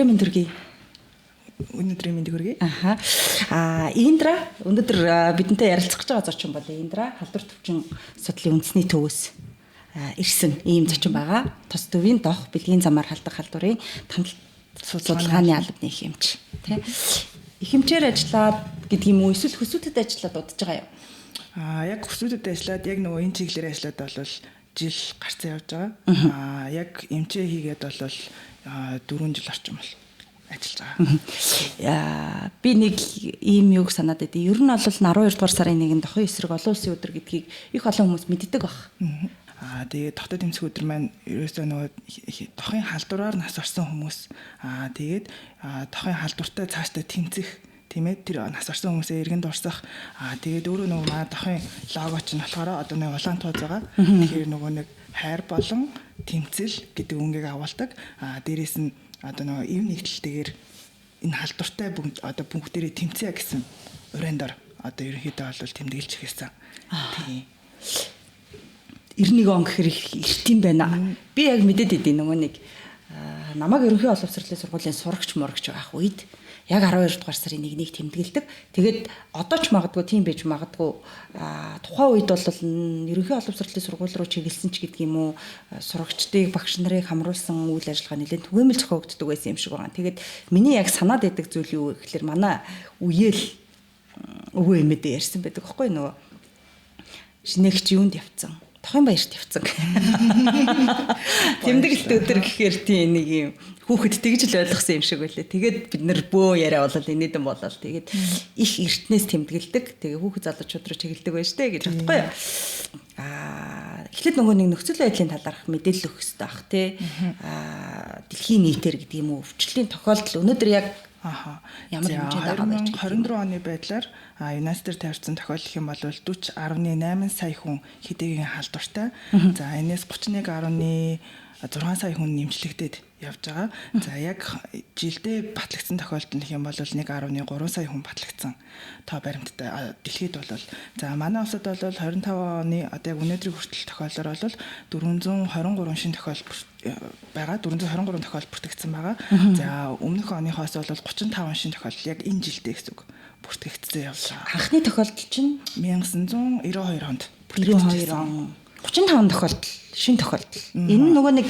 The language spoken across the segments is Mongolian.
Өдрийн мэнд хүргэе. Өнөөдрийн мэнд хүргэе. Индра өнөөдөр бидэнтэй ярилцах гэж байгаа зочин бол Индра халдвар төвчин судлалын үндэсний төвөөс ирсэн ийм зочин байгаа. Тус төвийн дох бэлгийн замаар халдах халдварын судалгааны албаны ихэмж. Тэ. Ихэмчээр ажиллаад гэдэг юм уу эсвэл хөсвүүдэд ажиллаад удаж байгаа юу? Яг хөсвүүдэд ажиллаад яг нөгөө энэ чиглэлээр ажиллаад бол жил гарцаа явж байгаа. Яг эмчээ хийгээд бол 4 жил орчим бол ажиллаж байгаа. Би нэг ийм юг санаад байдیں۔ Ер нь бол 12 дугаар сарын 1-нд Дохын эсрэг олон улсын өдөр гэдгийг их олон хүмүүс мэддэг баг. Тэгээд дотоод эмнэлэг өдөр маань ерөөсөө нөгөө дохын халдвараар нас орсон хүмүүс тэгээд дохын халдвартай цаашдаа тэмцэх тийм ээ тэр нас орсон хүмүүсээ эргэн дурсах тэгээд өөрөө нөгөө манай дохын лого ч нь болохоор одоо нэг улаан тууз байгаа. Тэгэхээр нөгөө нэг хайр болон тэмцэл гэдэг үнгийг агуулдаг. Дээрээс нь одоо нөгөө ив нэгдэлтэйгээр энэ халдвартай бүгдээрээ тэмцэе гэсэн урандаар одоо ерөнхийдөө бол тэмдэглэж эхэлсэн. Тийм. 91 он гэхэр их тийм байна. Би яг мэдээд идэв нөгөө нэг намайг ерөнхий боловсролын сургуулийн сурагч мурагч байх үед яг 12 дугаар сарын 1-ийг тэмдэглэдэг. Тэгээд одоо ч магадгүй тийм байж магадгүй тухайн үед бол ерөнхий боловсролын сургууль руу чиглэсэн ч гэдэг юм уу сурагчдыг багш нарыг хамруулсан үйл ажиллагаа нэлээд түгээмэл зохиогддог байсан юм шиг байгаа. Тэгээд миний яг санаад байдаг зүйл юу гэхээр манай үеэл өвөө эмээдээ ярьсан байдаг аахгүй нөгөө шинэгч юунд явцсан Дохын баярт явцсан. Тэмдэглэлт өдөр гэхээр тийм нэг юм хүүхэд тэгж л ойлгосон юм шиг байлаа. Тэгээд бид нэр бөө яриа болол инээдэн болол. Тэгээд их эртнээс тэмдэглэдэг. Тэгээ хүүхэд залуучууд руу чиглэдэг байж тээ гэж бодохгүй юу. Эхлээд нөгөө нэг нөхцөл байдлын талаарх мэдээлэл өгөх хэрэгтэй бах тий. Дэлхийн нийтээр гэдэг юм уу өвчлөлийн тохиолдол өнөөдөр яг ямар хэмжээнд байгаа вэ? 24 оны байдлаар ЮНЕСКО-ээр тавьсан тохиолдол хэм бол 40.8 сая хүн хэдийгээр халдвартай. За энэс 31.6 сая хүн нэмжлэгдээд явж байгаа. За яг жилдээ батлагдсан тохиолдол хэм бол 1.3 сая хүн батлагдсан. Тоо баримттай дэлхийд бол за манай улсад бол 25 оны одоо яг өнөөдрийн хүртэл тохиолдол бол 423 шинэ тохиолдол байгаа 423 тохиолдол бүртгэгдсэн байгаа. За өмнөх оныхоос бол 35 шинэ тохиолдол яг энэ жилдээ гэсэн үг бүртгэгдсэн явлаа. Анхны тохиолдол чинь 1992 онд 92 он 35 тохиолдол шинэ тохиолдол. Энэ нөгөө нэг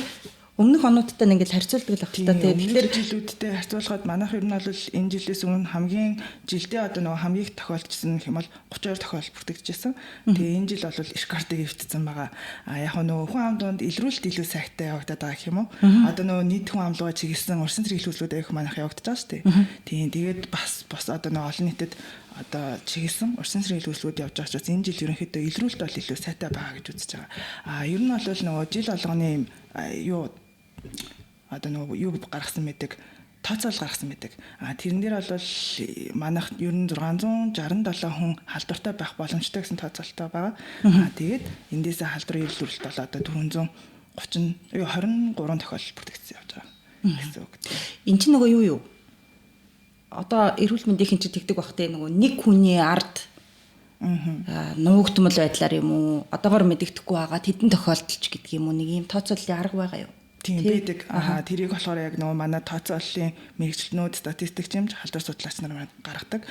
өмнөх онуудтай ингээд харьцуулдаг л ахaltaа тэгэхээр жилүүдтэй харьцуулахад манайх ер нь бол энэ жилээс өмнө хамгийн жилдээ одоо нөгөө хамгийн их тохиолдсон юм бол 32 тохиолдол бүртгэжсэн. Тэгээ энэ жил бол Ишкартыг эвтсэн байгаа. Яг нөгөө хүн амд донд илрүүлэлт илүү сайтай явагдаад байгаа гэх юм уу? Одоо нөгөө нийт хүн амлууга чиглэсэн урьдчилан зэрэг хэлхүүслүүд их манайх явагдаж байгаа шүү дээ. Тийм тэгээд бас одоо нөгөө олон нийтэд одоо чиглэсэн урьдчилан зэрэг хэлхүүслүүд явж байгаа учраас энэ жил ерөнхийдөө илрүүлэлт бол илүү сайтай байгаа гэж үзэж байгаа. Ер нь бол нөгөө жил болгоны юу одоо нөгөө юу гаргасан мэдэг тооцоол гаргасан мэдэг. Тэрэн дээр бол манайх ер нь 667 хүн халдвартай байх боломжтой гэсэн тооцоолтой байгаа. Тэгээд эндээсээ халдварын илрүүлэлт бол одоо 23 тохиолдол бүртгэгдсэн явж байгаа гэсэн үг. Энд чинь нөгөө юу одоо эрүүл мэндийн чинь тэгдэг бах те нөгөө нэг хүний ард нуугдмал байдлаар юм уу одоогоор мэдэгдэхгүй байгаа тэдэн тохиолдолч гэдэг юм уу нэг юм тооцооллын арга байгаа юу? Тийм байдаг. Тэрийг болохоор яг нөгөө манай тооцооллын мэрэгчлэнүүд статистикч юмж халдвар судлаач нар гаргадаг.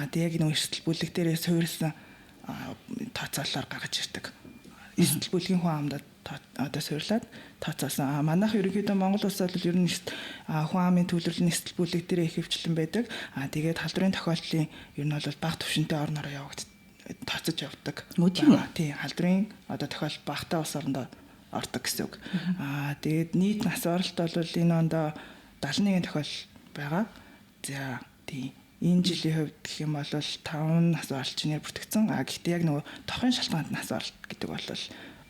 Тэгээд яг нөгөө эрсдэл бүлэг дээрээ суурилсан тооцооллоор гаргаж ирдэг. Эрсдэл бүлгийн хүн амдад одоо суйрлаад тооцоолсон. Манайх ерөнхийдөө Монгол улсад бол ер нь хүн амын төлөвлөлийн эрсдэл бүлэг дээрээ их хөвчлэн байдаг. Тэгээд халдварын тохиолдлын ер нь бол бага түвшинтэй орнороо явагддаг. Тооцож явдаг. Тийм халдварын одоо тохиолдол багтаа улс орондоо ордог гэсэн үг. Тэгээд нийт нас оролт бол энэ онд 71 тохиолдол байгаа. За тийм энэ жилийн хувьд гэх юм бол 5 нас оролцооноор бүртгэгдсэн. Гэхдээ яг нөгөө дохын шалтгаанд нас оролт гэдэг бол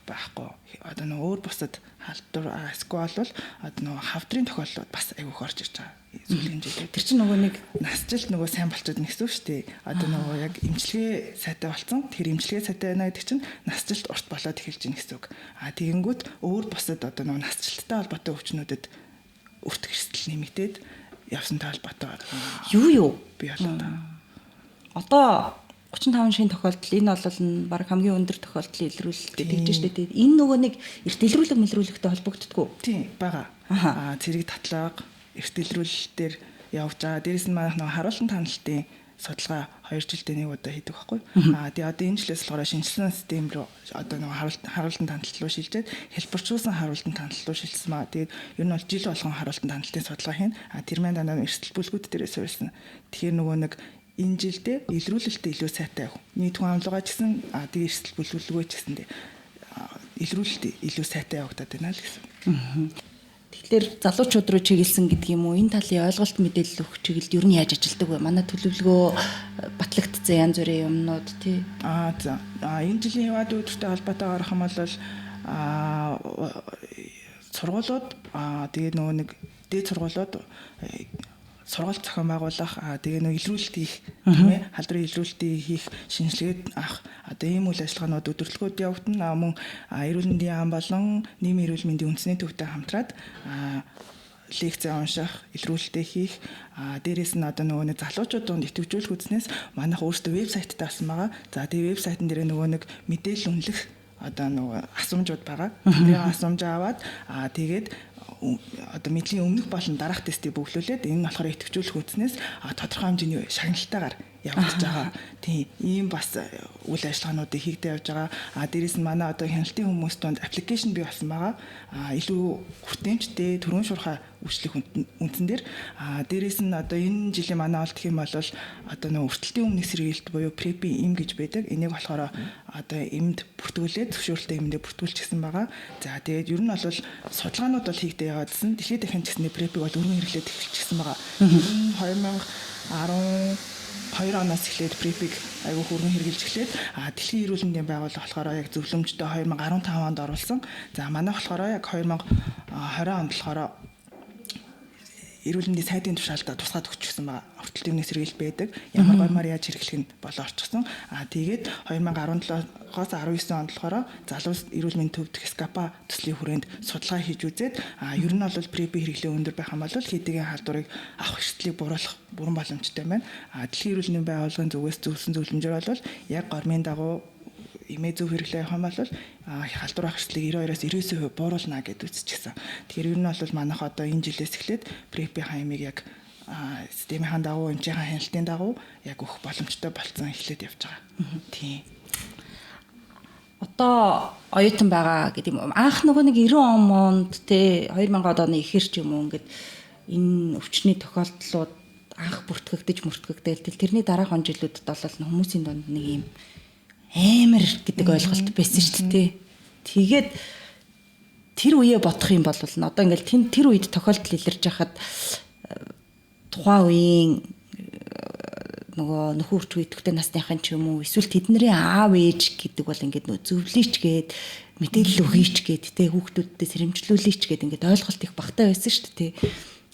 байхгүй. Одоо нөгөө өөр бусад халдвар эсвэл одоо нөгөө хавдрын тохиолдлууд бас айгүйх орж ирж байгаа. Сүүлийн жилээр. Тэр чинь нөгөө нэг насжилт нөгөө сайн болчиход нэгсэн шүү дээ. Одоо нөгөө яг эмчилгээ сайтай болсон. Тэр эмчилгээ сайтай байна гэдэг чинь насжилт урт болоод эхэлж байна гэсэн үг. Тэгэнгүүт өөр бусад одоо нөгөө насжилттай холбоотой өвчнүүдэд өртөх эрсдэл нэмэгдээд явсантай холбоотой. Юу би болоо. Одоо 35 шинэ тохиолдол энэ бол баг хамгийн өндөр тохиолдлын илрүүлэлт гэж штэ. Энэ нөгөө нэг эрт илрүүлэг мэлрүүлэгтэй холбогддгоо. Тийм бага. Цэрэг татлага эрт илрүүлэлтээр явж байгаа. Дээрээс нь манайх нөгөө харуулсан таналтын судалгаа 2 жилдээ нэг удаа хийдэг байхгүй. Тэгээ одоо энэ жилээс болохоор шинжилсэн систем рүү одоо нөгөө харуултан таналт руу шилжээд хэлбэрчүүлсэн харуултан таналт руу шилжсэн маа. Тэгээд ер нь бол жил болгон харуултан таналтын судалгаа хийн. Тэр маань дандаа эрсдэл бүлгүүд дээрээ суурьсан. Тэгэхээр нөгөө нэг энэ жилдээ илрүүлэлтээ илүү сайтай явах. Нийт хүн амлуугаа ч гэсэн тэгээ эрсдэл бүлгүүлгөө ч гэсэн илрүүлэлт илүү сайтай явагдаад байна л гэсэн. Тэгэхээр залуучууд руу чиглэсэн гэдэг юм уу? Энэ талын ойлголт мэдээлэл өгөх чиглэлд ер нь яаж ажилладаг вэ? Манай төлөвлөгөө батлагдсан янз бүрийн юмнууд тий. За. Энэ жилийн яваад өдөртэй холбоотой гарах юм бол сургуулиуд тэгээ нөгөө нэг дээд сургуулиуд сургалт зохион байгуулах тэгээ нэг илрүүлэлт хийх тийм ээ халдварын илрүүлэлтийг хийх шинжилгээд авах одоо ийм үйл ажиллагаанууд өдөрлгүүд явагдана мөн эрүүл мэндийн яам болон нийгмийн эрүүл мэндийн үндэсний төвтэй хамтраад лекц унших илрүүлэлтээ хийх дээрээс нь одоо нөгөө нэг залуучууд донд идэвхжүүлэх үзнээс манайх өөрсдөө вебсайттай авсан байгаа. За тэгээ вебсайтн дээр нөгөө нэг мэдээлэл үнэлэх одоо нөгөө асуумжууд байгаа. Тэгээ асуумж аваад тэгээд одоо мэдлийн өмнөх болон дараах тестийг бөглүүлээд энэ нь болохоор идэвхжүүлэх үзнээс тодорхой хэмжээний шагналтайгаар явагдаж байгаа. Тийм ийм бас үйл ажиллагаануудыг хийгдэж явж байгаа. Дээрээс нь манай одоо хяналтын хүмүүс донд аппликейшн бий болсон байгаа. Илүү хүртээмжтэй төрөн шуурхай үйлчлэх үндсэн дээр дээрээс нь одоо энэ жилийн манай олдох юм бол одоо нөө өртөлтийн өмнөх сэргийлэлт буюу препи им гэж байдаг. Энийг болохоор одоо эмд бүртгүүлээд зөвшөөрөлтэй эмдээ бүртгүүлчихсэн байгаа. За тэгээд ер нь бол судалгаанууд бол хийгдэж яваадсан. Дэлхийд дахин ч гэсэн препиг бол өргөн хэрэглээд эхэлчихсэн байгаа. 2012 оноос эхлээд препиг айгүй хөргөн хэрэгжилж эхлээд дэлхийн эрүүл мэндийн байгууллага болохоор яг зөвлөмжтэй 2015 онд оруулсан. За манай болохоор яг 2020 онд болохоор эрүүл мэндийн сайдын тушаалтаа тусгаад өгчихсэн байгаа. Хүртэлтийн өмнөх сэргийлэл байдаг. Ямар гормоор яаж хэрэглэх нь болоо орчихсон. Тэгээд 2017-оос 19 онд болохоор залуу эрүүл мэндийн төвдөх СКАПА төслийн хүрээнд судалгаа хийж үзээд ер нь бол препи хэрэглээ өндөр байх юм бол хэдийгээр халдварыг авах эрсдлийг буруулах бүрэн боломжтой байна. Дэлхийн эрүүл мэндийн байгууллагын зүгээс зөвлөсөн зөвлөмжөөр бол яг гормын дагуу имээ зөв хэрэглээ явах юм бол халдвар авах эрсдлийг 92-оос 99% бууруулна гэж үзчихсэн. Тэгэхээр ер нь бол манайх одоо энэ жилээс эхлээд препи хаймыг яг системийн дагуу эмчийн хяналтын дагуу яг өгөх боломжтой болцсон эхлээд явж байгаа. Тийм. Одоо оюутан байгаа гэдэг юм. Анх нөгөө нэг 90 онд те 2000 оны ихэр ч юм уу ингээд энэ өвчний тохиолдлууд анх бүртгэгдэл тэрний дараах он жилүүдэд бол хүмүүсийн донд нэг юм амар гэдэг ойлголт байсан шүү дээ. Тэгээд тэр үеэ бодох юм бол одоо ингээл тэр үед тохиолдол илэрж хахад тухайн үеийн нөгөө нөхөрч үеийнхтэй насныхан ч юм уу эсвэл тэдний аав ээж гэдэг бол ингээд нөө зөвлөйч гээд мэдээлэл өгьеч гээд тэ хүүхдүүдтэй сэрэмжлүүлээч гээд ингээд ойлголт их багтаа байсан шүү дээ.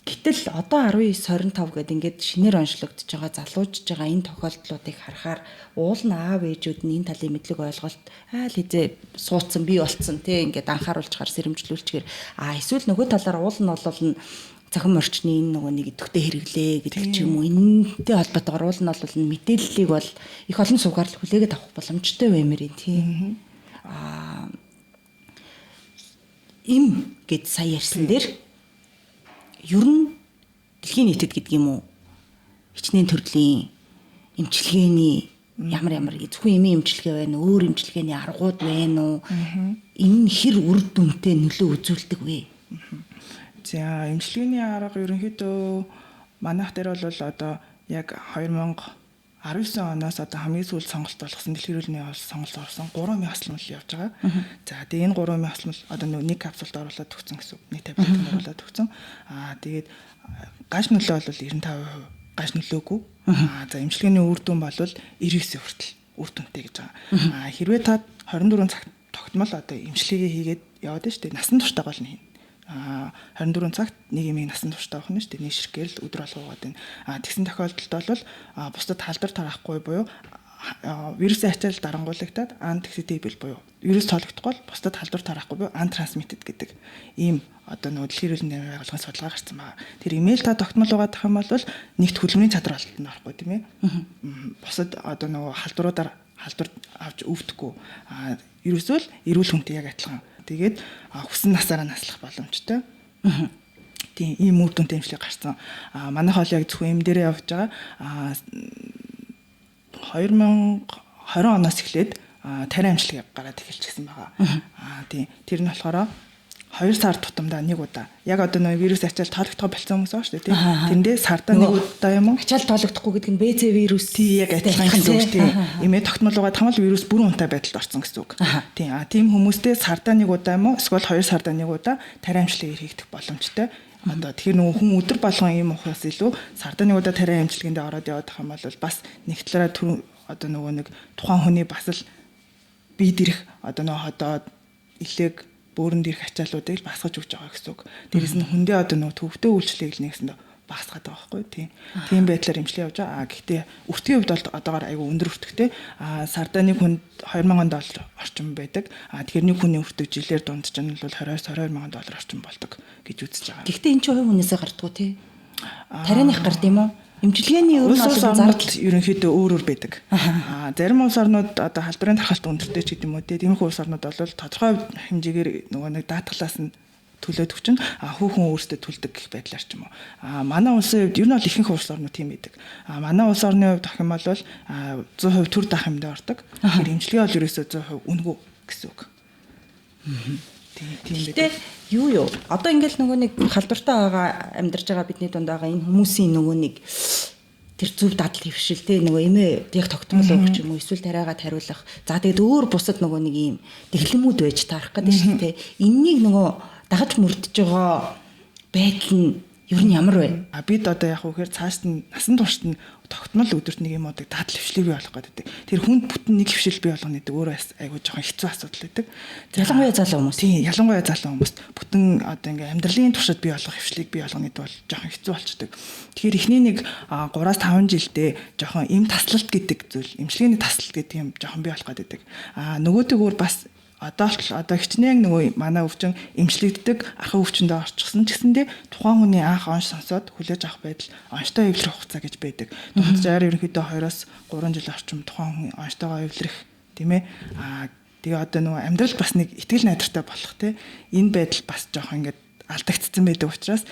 Гэтэл одоо 1925 гэдэг ингээд шинээр онцлогдож байгаа залуужж байгаа энэ тохиолдлуудыг харахаар уул нь аав ээжүүд нь энэ талын мэдлэг ойлголт айл хэзээ суудсан бий болцсон тий ингээд анхааруулж хаар сэрэмжлүүлчихээр эсвэл нөгөө талаар уул нь бол цахим орчны энэ нөгөө нэг идэвхтэй хэрэглээ гэдэг ч юм уу энэтэй холбоотойгоор уул нь бол мэдээллийг бол их олон сувгаар хүлээгээд авах боломжтой баймирын тий им гэд сая ярьсан дээр ер нь дэлхийн нийтэд гэдэг юм уу хичнээн төрлийн эмчилгээний ямар зөвхөн эмийн эмчилгээ байна өөр эмчилгээний аргууд байна уу энэ хэр үр дүнтэй нөлөө үзүүлдэг вэ? За эмчилгээний арга ерөнхийдөө манайх дээр бол одоо яг 2019 оноос одоо хамгийн сүүлд сонголт болгосон дэлхийн эрүүл мэндийн сонголт орсон 3 мясалмал явж байгаа. За тэгээ энэ 3 мясалмал одоо нэг капсулд оруулаад өгсөн гэсэн нэг таблетанд оруулаад өгсөн. Тэгээд гаж нөлөө бол 95% гаж нөлөөгүй. За эмчилгээний үр дүн бол 99 хүртэл үр дүнтэй гэж байгаа. Хэрвээ та 24 цагт тогтмол одоо эмчилгээгээ хийгээд яваад байна шүү дээ. Насан туршдаа гол нь хийн. 24 цагт нэг эмийг насан туршдаа авах нь шүү дээ. Нэг ширхгээл өдөр болгоод байна. Тэгсэн тохиолдолд бол бусдад халдвар тараахгүй буюу вирусын ачаал дарангуулагдаад untransmittable буюу вирус тоологдохгүй бол бусдад халдвар тараахгүй буюу untransmitted гэдэг ийм одоо нөгөө дэлхийн эрүүл мэндийн байгууллагын судалгаа гарсан байгаа. Тэр имэйл та тогтмол угаадах юм бол нэгт хөдөлмөрийн чадвар алдсан байхгүй тийм ээ. Бусад одоо нөгөө халдвар авч өвдөхгүй. Ерөөсөө л эрүүл хүнтэй яг адилхан. Тэгээд хүссэн насаараа наслах боломжтой. Тийм ийм үр дүнтэй имчилгээ гарсан. Манайх бол яг зөвхөн эм дээрээ явж байгаа. 2020 оноос эхлээд тариа имчилгээ гараад эхэлчихсэн байгаа. Тийм тэр нь болохоор 2 сар тутамдаа нэг удаа. Яг одоо нэг вирус ачаал тоологдох болсон хүмүүс байгаа шүү дээ, тийм. Тэндээ сардаа нэг удаа юм уу? Ачаал тоологдохгүй гэдэг нь БЦ вирус тий яг адилхан гэсэн үг тийм. Имээ тогтмолгоо тамал вирус бүрэн унтаа байдалд орсон гэсэн үг. Тийм. Тийм хүмүүстээ сардаа нэг удаа юм уу? Эсвэл 2 сардаа нэг удаа тариа имчилгээ хийгдэх боломжтой. Одоо тэгэхээр нөгөө хүн өдөр болгон ийм ухаас илүү сардаа нэг удаа тариа имчилгээндээ ороод явах юм бол бас нэг талаараа одоо нөгөө нэг тухайн хүний бас л бие дэрэх одоо нөгөө ходоод илэг бөөрөнд ирэх ачаалуудыг басгаж өгч байгаа гэсэн үг. Дээрээс нь хүндээ одоо нөгөө төвхтөө үйлчлэгийг л нэгсэндээ басгаад байгаа байхгүй тийм. Тийм байдлаар имчилгээ явж байгаа. Гэхдээ өртгийн хувьд бол одоогоор айгүй өндөр өртөгтэй. Сардаа нэг хүнд $2000 орчим байдаг. Тэгэхээр нэг хүний өртөг жилээр дундч нь бол $20,000 орчим болдог гэж үзэж байгаа. Гэхдээ энэ ч хувь хүнээсээ гардггүй тий. Тарианых гард юм уу? Имчилгээний өөр нь зардал ерөнхийдөө өөр байдаг. Зарим улс орнууд одоо халдварын тархалт өндөртэй ч гэдэг юм уу тиймэрхүү улс орнууд бол тодорхой хэмжээгээр нөгөө нэг даатгалаас нь төлөөдөг чинь хүүхэн өөрсдөө төлдөг гэх байдлаар ч юм уу. Манай улсын хувьд ер нь бол ихэнх улс орнууд тийм байдаг. Манай улс орны хувьд гэх юм бол 100% төр даах юмдаа ордог. Тэгэхээр имчилгээ бол ерөөсөө 100% үнэгүй гэсэн үг. Тэгтээ юу одоо ингээл нөгөө нэг халдвартай байгаа амьдарч байгаа бидний дунд байгаа энэ хүмүүсийн нөгөө нэг тэр зөв дадал хөвшилтэй нөгөө эмээ яг тогтмол өгч юм уу эсвэл тариагаа тариулах. За тэгээд өөр бусад нөгөө нэг ийм дэглэмүүд байж таарах гэдэг шиг те. Эннийг нөгөө дагаж мөрдөж байгаа байдал нь ер нь ямар вэ? Бид одоо яг үхээр цааш нь насан туршид нь тогтмол өдөрт нэг юмудыг дадал хвшлийг бий болгох гэдэг. Тэр хүнд бүтэн нэг хвшил бий болгоно гэдэг өөрөө айгүй жоохон хэцүү асуудал байдаг. Ялангуяа залуу хүмүүс. Тийм, ялангуяа залуу хүмүүс бүтэн одоо ингээм амьдралын туршид бий болгох хвшлийг бий болгоно гэдэг бол жоохон хэцүү болчдөг. Тэгэхээр эхний нэг 3-5 жилдээ жоохон эм таслалт гэдэг зүйл, эмчилгээний таслалт гэдэг юм жоохон бий болох гэдэг. Нөгөөдөөр бас одоо хичнээн нөгөө манай өвчин эмчлэгддэг архив өвчөндөө орчихсон ч гэсэндээ тухайн хүний анх онш сонсоод хүлээж авах байдал онштой эвлэрэх хугацаа гэж байдаг. Дунджаар ерөнхийдөө 2-3 жил орчим тухайн хүн онштойгоо эвлэрэх тийм ээ. Тэгээ одоо нөгөө амьдрал бас нэг итгэл найдвартай болох тийм энэ байдал бас жоохон ингээд алдагдсан байдаг учраас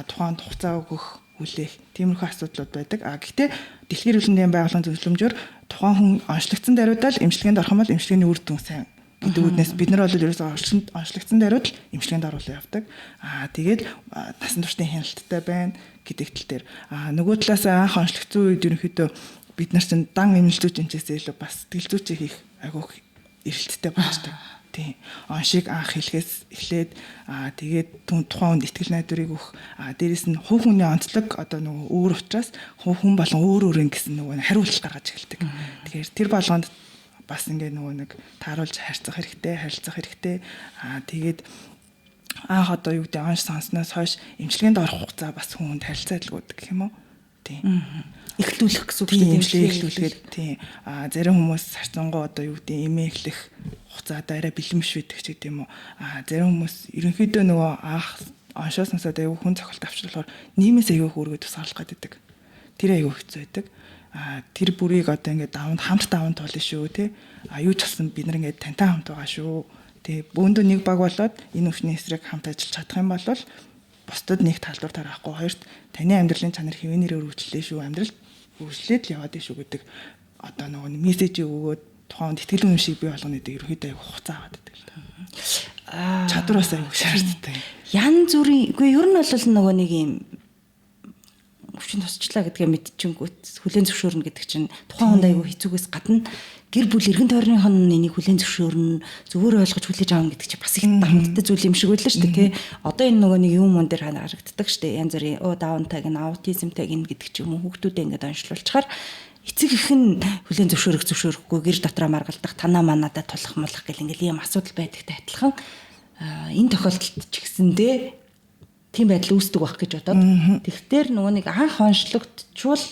тухайн хугацаа өгөх хүлээх тиймэрхүү асуудлууд байдаг. Гэхдээ Дэлхийн эрүүл мэндийн байгууллагын зөвлөмжөөр тухайн хүн онцлогдсон даруйдаа эмчилгээнд орох юм бол эмчилгээний үр дүн сайн гэдэг үднээс бид нар бол ерөөсөө онцлогдсон даруйд л эмчилгээнд оруулан явдаг. Тэгээд насан туршийн хяналттай байна гэдэг тал дээр. Нөгөө талаас анх онцлогдсон үед ерөнхийдөө бид нар чинь дан эмнэлзүүч эмчээсээ илүү бас сэтгэл зүйчээ хийх агуух эрэлттэй болчтой. Тийм. Оншийг анх хэлхээс эхлээд тэгээд тухайн хүнд итгэл найдварыг өгөх. Дээрээс нь хувь хүний онцлог одоо нөгөө өөр учраас хувь хүн болон өөр гэсэн нөгөө хариулт гаргаж эхэлдэг. Тэгэхээр тэр болгонд бас ингээ нөгөө нэг тааруулж харьцах хэрэгтэй. Тэгээд анх одоо юу гэдэг онш сонсноос хойш эмчилгээнд орох хугацаа бас хүнд харилцаа адилгүйдэг гэх юм уу? Тийм. Эхлүүлэх гэсэн үг тийм эмчилгээ эхлүүлэхэд тийм. Зарим хүмүүс харцангуй одоо юу гэдэг эмээ эхлэх хугацаатай арай бэлэн биш байдаг ч гэдэг юм уу? Зарим хүмүүс ерөнхийдөө нөгөө анх оншоос насаад аягүй хүн цохилт авчлахаар нийгмээс аягүй өөргөө тусгаарлах гэдэг. Тэр аягүй хэцүү байдаг. Тэр бүрийг одоо ингээд хамт даван туулна шүү тий. Юу ч болсон бид нар ингээд тантай хамт байгаа шүү. Тий. Бөөндөө нэг баг болоод энэ өвчний эсрэг хамт ажиллаж чадах юм бол бусдад нэг талбар тарахгүй. Хоёрт таны амьдралын чанар хэвэнээр өргөжлөө шүү. Амьдрал өргөжлээд л яваад шүү гэдэг одоо нөгөө мессежийг өгөөд тухайн итгэл үнэмшиг бий болгоно гэдэг ерөөдөө аяг хугацаа аваад байдаг л та. Чадвар бас аяг шаарддаг. Янз бүрийн үгүй ер нь бол нөгөө нэг юм өвчин тусчлаа гэдгээ мэдчихэнгүүт хүлэн зөвшөөрнө гэдэг чинь тухайн хүнд аягүй хэцүүгээс гадна гэр бүл эргэн тойрныхон энийг хүлэн зөвшөөрнө зөвөр ойлгож хүлээж авах гэдэг чинь бас их дарамттай зүйл юм шиг байлаа шүү дээ тий. Одоо энэ нөгөө нэг юм мөн дээр харагддаг шүү дээ. Янз бүрийн даунтайг н аутизмтайг н гэдэг ч юм уу хүүхдүүдэд ингээд онцлуулчихаар эцэг их нь хүлэн зөвшөөрөхгүй гэр дотроо маргалдах танаа манаадаа тулах мулах гэл ингээд ийм асуудал байдагтай адилхан энэ тохиолдолд ч гэсэндээ тийм байдал үүсдэг байх гэж бодоод. Тэгэхээр нөгөө нэг анх онцлогдчихвол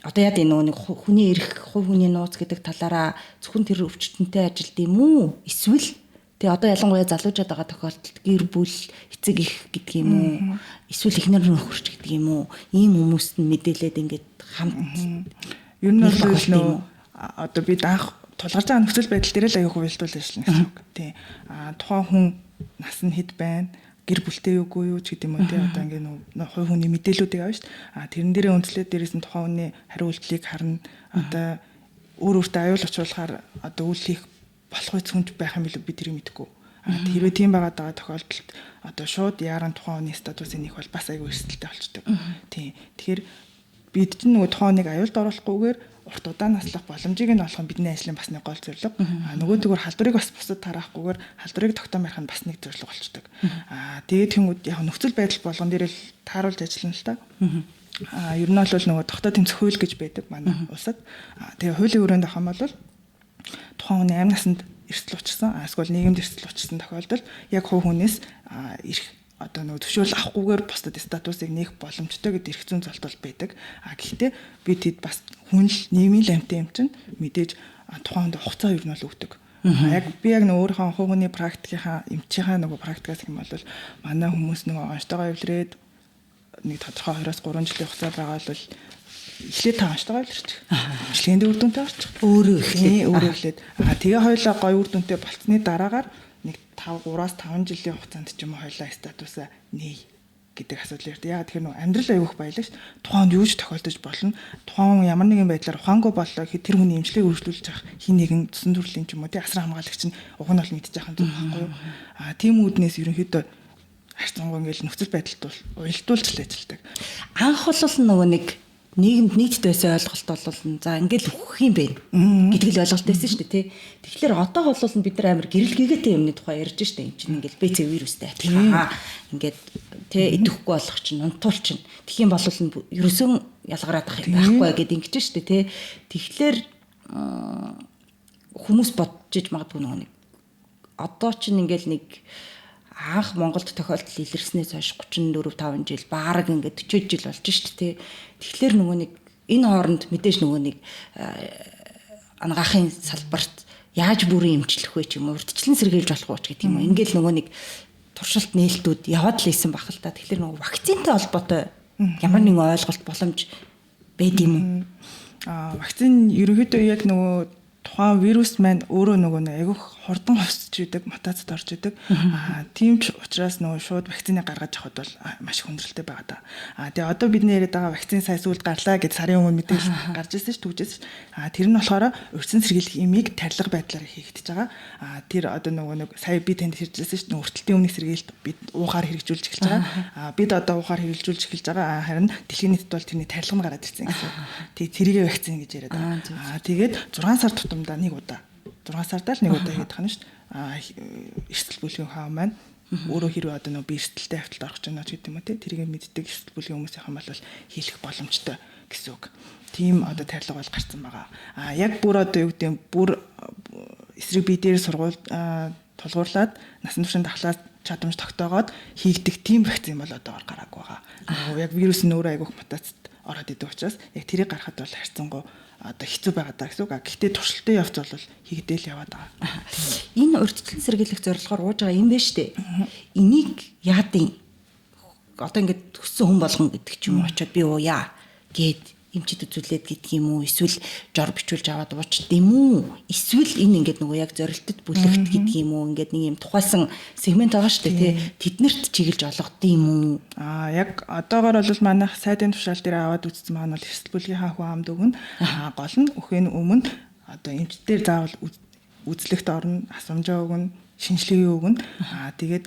одоо яа гэдэг нөгөө нэг хүний эрх, хувь хүний нууц гэдэг талаараа зөвхөн тэр өвчтөнтэй ажилд юм уу? Эсвэл тэгээ одоо ялангуяа залуужаад байгаа тохиолдолд гэр бүл, эцэг их гэдэг юм уу? Эсвэл эхнэр нөхөрч гэдэг юм уу? Ийм хүмүүст нь мэдээлээд ингээд хамт ер нь бол нөө одоо бид анх тулгарч байгаа нөхцөл байдал дээр л аягүй хөвөлтүүл ажиллана гэсэн үг. Тий. Тухайн хүн нас нь хэд байна? гэр бүлтэй юугүй юу ч гэдэг юм уу тий одоо ингээ нэг хувь хүний мэдээллүүдийг авна шүү дээ. Тэрэн дээрээ үндэслээд дээрээс нь тухайн хүний хариу үйлдэлийг харна. Одоо өөр өөртөө аюул учруулахаар одоо үйл хийх болох үе хүнд байх юм билүү би тэрийг мэдэхгүй. Хэрвээ тийм байгаад байгаа тохиолдолд одоо шууд яаран тухайн хүний статусыг нэх бол бас аюул эрсдэлтэй болчдөг. Тийм. Тэгэхээр бид чинь нөгөө тухайн хүнийг аюулд оруулахгүйгээр урт удаан наслах боломжийг нь олох нь бидний ажлын бас нэг гол зорилго. Нөгөө зүгээр халдварыг бас бусад тараахгүйгээр халдварыг тогтоон барих нь бас нэг зорилго болчдөг. Тэгээд тэнгууд яг нөхцөл байдал болгон дээр л тааруулж ажиллана л та. Ер нь бол нөгөө тогтоо тэмцэх хууль гэж байдаг манай улсад. Тэгээ хуулийн өрөөнд ахын бол тухайн хүний амь насанд эрсдэл учирсан, эсвэл нийгэмд эрсдэл учирсан тохиолдолд яг хувь хүнээс эрх одоо нөгөө зөвшөөрөл авахгүйгээр бусдад статусыг нээх боломжтой гэдэг эрх зүйн золтол байдаг. Гэхдээ бид хэд бас хүн л нийгмийн ламтын юм чинь мэдээж тухайд хугацаа ер нь бол өгдөг. Яг би яг нөгөө өөрийнхөө хувь хүний практикийнхаа эмчийнхаа нөгөө практикаас юм бол манай хүмүүс нөгөө онцтойгоо эвлэрээд нэг тодорхой 2-3 жилийн хугацаа байгаа бол эхлээд та онцтойгоо эвлэрч. Эмчилгээний үр дүнтэй орчих. Өөрөө эхлээд. Тэгээ хоёлаа гоё үр дүнтэй болцсны дараагаар нэг 3-5 жилийн хугацаанд ч юм уу хоёлаа статусаа нээ гэдэг асуудал ярьдаг. Яг тэгэхээр нөгөө амьдрал аявуух баялаг ш. Тухайд юу ч тохиолдож болно. Тухайн ямар нэгэн байдлаар ухаангүй боллоо гэхэд тэр хүний эмчилгээг үргэлжлүүлж авах хин нэгэн цэсэн төрлийн ч юм уу тий асран хамгаалагч нь уг нь бол мэдчих яхан зүйл байхгүй юу. Тийм үүднээс ерөнхийдөө харьцангуй ингээл нөхцөл байдалд уялдуулж л ажилладаг. Анх бол нөгөө нэг нийгэмд нийтд байсан ойлголт бол за ингээл өгөх юм бэ гэдэг л ойлголт байсан шүү дээ тий. Тэгэхээр одоо бол бид нар амар гэрэлгээтэй юмны тухай ярьж штэ юм чинь ингээл БЦ вирустэй адилхан ингээд тий идэхгүй болох чинь унтуул чинь тэгэх юм бол ерөөсөн ялгараад ах юм байхгүй гэдээ ингэж штэ тий. Тэгэхээр хүмүүс бодож иж магадгүй нэг одоо чинь ингээл нэг анх Монголд тохиолдол илэрснээс хойш 34-5 жил баараг ингээд 40 жил болж штэ тий. Тэгэхээр нөгөө нэг энэ хооронд мэдээж нөгөө нэг анагаахын салбарт яаж бүрийн эмчлэх вэ ч юм уу урдчлан сэргийлж болох уу ч гэдэг юм уу. Ингээл нөгөө нэг туршилт нээлтүүд яваад л ийсэн баг л та. Тэгэхээр нөгөө вакцинтай холбоотой ямар нэгэн ойлголт боломж байд юм уу? Вакцин ерөнхийдөө яг нөгөө тухайн вирус маань өөрөө нөгөө айгүйх хурдан хосч идэг, мутацид орж идэг. Тийм ч учраас нөгөө шууд вакциныг гаргаж авахд бол маш хүндрэлтэй байгаа даа. Тэгээ одоо бидний яриад байгаа вакцин сая сүүлд гарлаа гэд сарын өмнө мэдээлэл гарч ирсэн ш түгжсэн ш. Тэр нь болохоор урьдчилан сэргийлэх имийг тарилга байдлаар хийгдэж байгаа. Тэр одоо нөгөө нэг сая би танд хэлжсэн ш. Өртөлтийн өмнөх сэргийлэлт бид уухаар хэрэгжүүлж эхэлж байгаа. Бид одоо уухаар хэрэгжүүлж эхэлж байгаа. Харин дэлхийн нийтэд бол тэрний тарилга нь гараад ирсэн гэсэн. Тэгээ тэрийг вакцин гэж яриад байгаа. Тэгээд 6 сар тутамдаа нэг удаа 6 сардаа л нэг удаа хийдэг хань шүү дээ. Эрсдэл бүлгийн хаан маань өөрөө хэрвээ одоо нөгөө би эрсдэлтэй хавталд орох гэж байна ч гэдэг юм уу те тэрийг мэддэг эрсдэл бүлгийн хүмүүсийнхэн бол хийх боломжтой гэсэн үг. Тийм одоо тарилга бол гарсан байгаа. Яг бүр одоо юу гэдэг бүр эсрэг бие дээр сургууль тулгуурлаад насан туршийн дахлаад чадамж тогтоогоод хийгдэх тийм вакцин бол одоо гараагүй байгаа. Яг вирус нь өөрөө айгүйх мутацид ороод идэг учраас яг тэрийг гаргахад бол харьцангуй одоо хэцүү байгаа даа гэсэн үг. Гэхдээ туршилтын явц бол хийгдээл яваад байгаа. Энэ урьдчилан сэргийлэх зорилгоор ууж байгаа юм байна штэ. Энийг яадын одоо ингээд төссөн хүн болгон гэдэг ч юм уу очиод би ууя гэд эмчид үзүүлээд гэдэг юм уу эсвэл жор бичүүлж аваад уучд юм уу эсвэл энэ ингээд нөгөө яг зорилтод бүлэгт гэдэг юм уу ингээд нэг юм тухайлсан сегмент байгаа шүү дээ тий тэднэрт чиглэж олгодсон юм уу яг одоогоор бол манайх сайдын тушаал дээр аваад үзсэн маань бол эрсдэл бүлгийн хаан хүн амд өгнө гол нь өхийн өмнө одоо эмчдээр заавал үзлэгт орно асуумжаа өгнө шинжилгээ өгнө тэгээд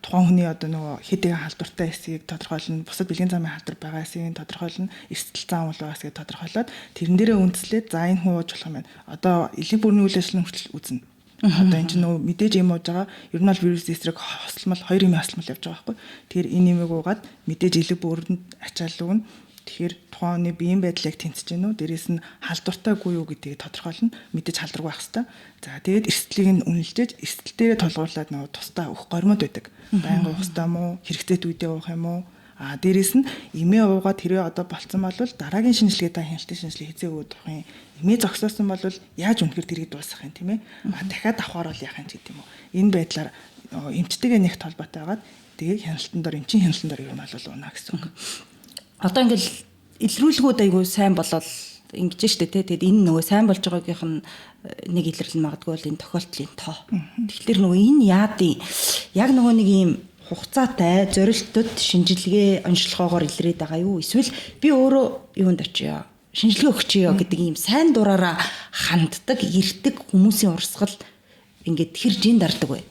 тухайн хүний одоо нөгөө хэдийн халдвартай эсийг тодорхойлно, бусад бэлгийн замын халдвар байгаа эсийг тодорхойлно, эрсдэл зам бол байгаа эсийг тодорхойлоод тэрэн дээрээ үндэслээд за энэ хүн ууж болох юм байна. Одоо элийн бүрийн үйл ажиллагааны хүртэл үзнэ. Одоо энэ чинь нөгөө мэдээж юм ууж байгаа. Ер нь бол вирус эсрэг хослмол 2 юм хослмол явж байгаа байхгүй. Тэгэхээр энэ имийг уугаад мэдээж элэг бүрэнд ачаал өгнө. Тэгэхээр тухайн хүний биеийн байдлыг тэнцэж гэнэ үү? Дээрээс нь халдвартайгүй юу гэдгийг тодорхойлно. Мэдээж халдваргүй байх хэвээр. За тэгээд эрсдлийг нь үнэлжээж эрсдэл дээрээ толгуурлаад нөгөө тусдаа уух гормод байдаг. Байнга уух ёстой юм уу? Хэрэгцээт үедээ уух юм уу? Дээрээс нь эмээ уугаад тэрээ одоо болцсон бол дараагийн шинжилгээ та хяналтын шинжилгээ хэзээ өгөх юм? Эмээ зогсоосон бол яаж үнэхээр тэрийг дуусгах юм тийм ээ? Дахиад авахаар бол яах юм гэдэг юм уу? Энэ байдлаар эмчтэйгээ нэг толботой байгаад тэгээд хяналтан дор эмчийн хяналтан дор юм бол унаа гэсэн үг. Одоо ингээл илрүүлгүүд айгүй сайн болол ингэж штэ тий. Тэгэд энэ нөгөө сайн болж байгаагийнх нь нэг илэрлэл магадгүй бол энэ тохиолдлын тоо. Тэгэхээр нөгөө энэ яадын яг нөгөө нэг ийм хугацаатай зорилтууд шинжилгээ онцлогоогоор илрээд байгаа юу? Эсвэл би өөрөө юунд очиё? Шинжилгээ өгчийё гэдэг ийм сайн дураараа ханддаг, ирдэг хүмүүсийн урсгал ингээд хэр жин дардаг вэ?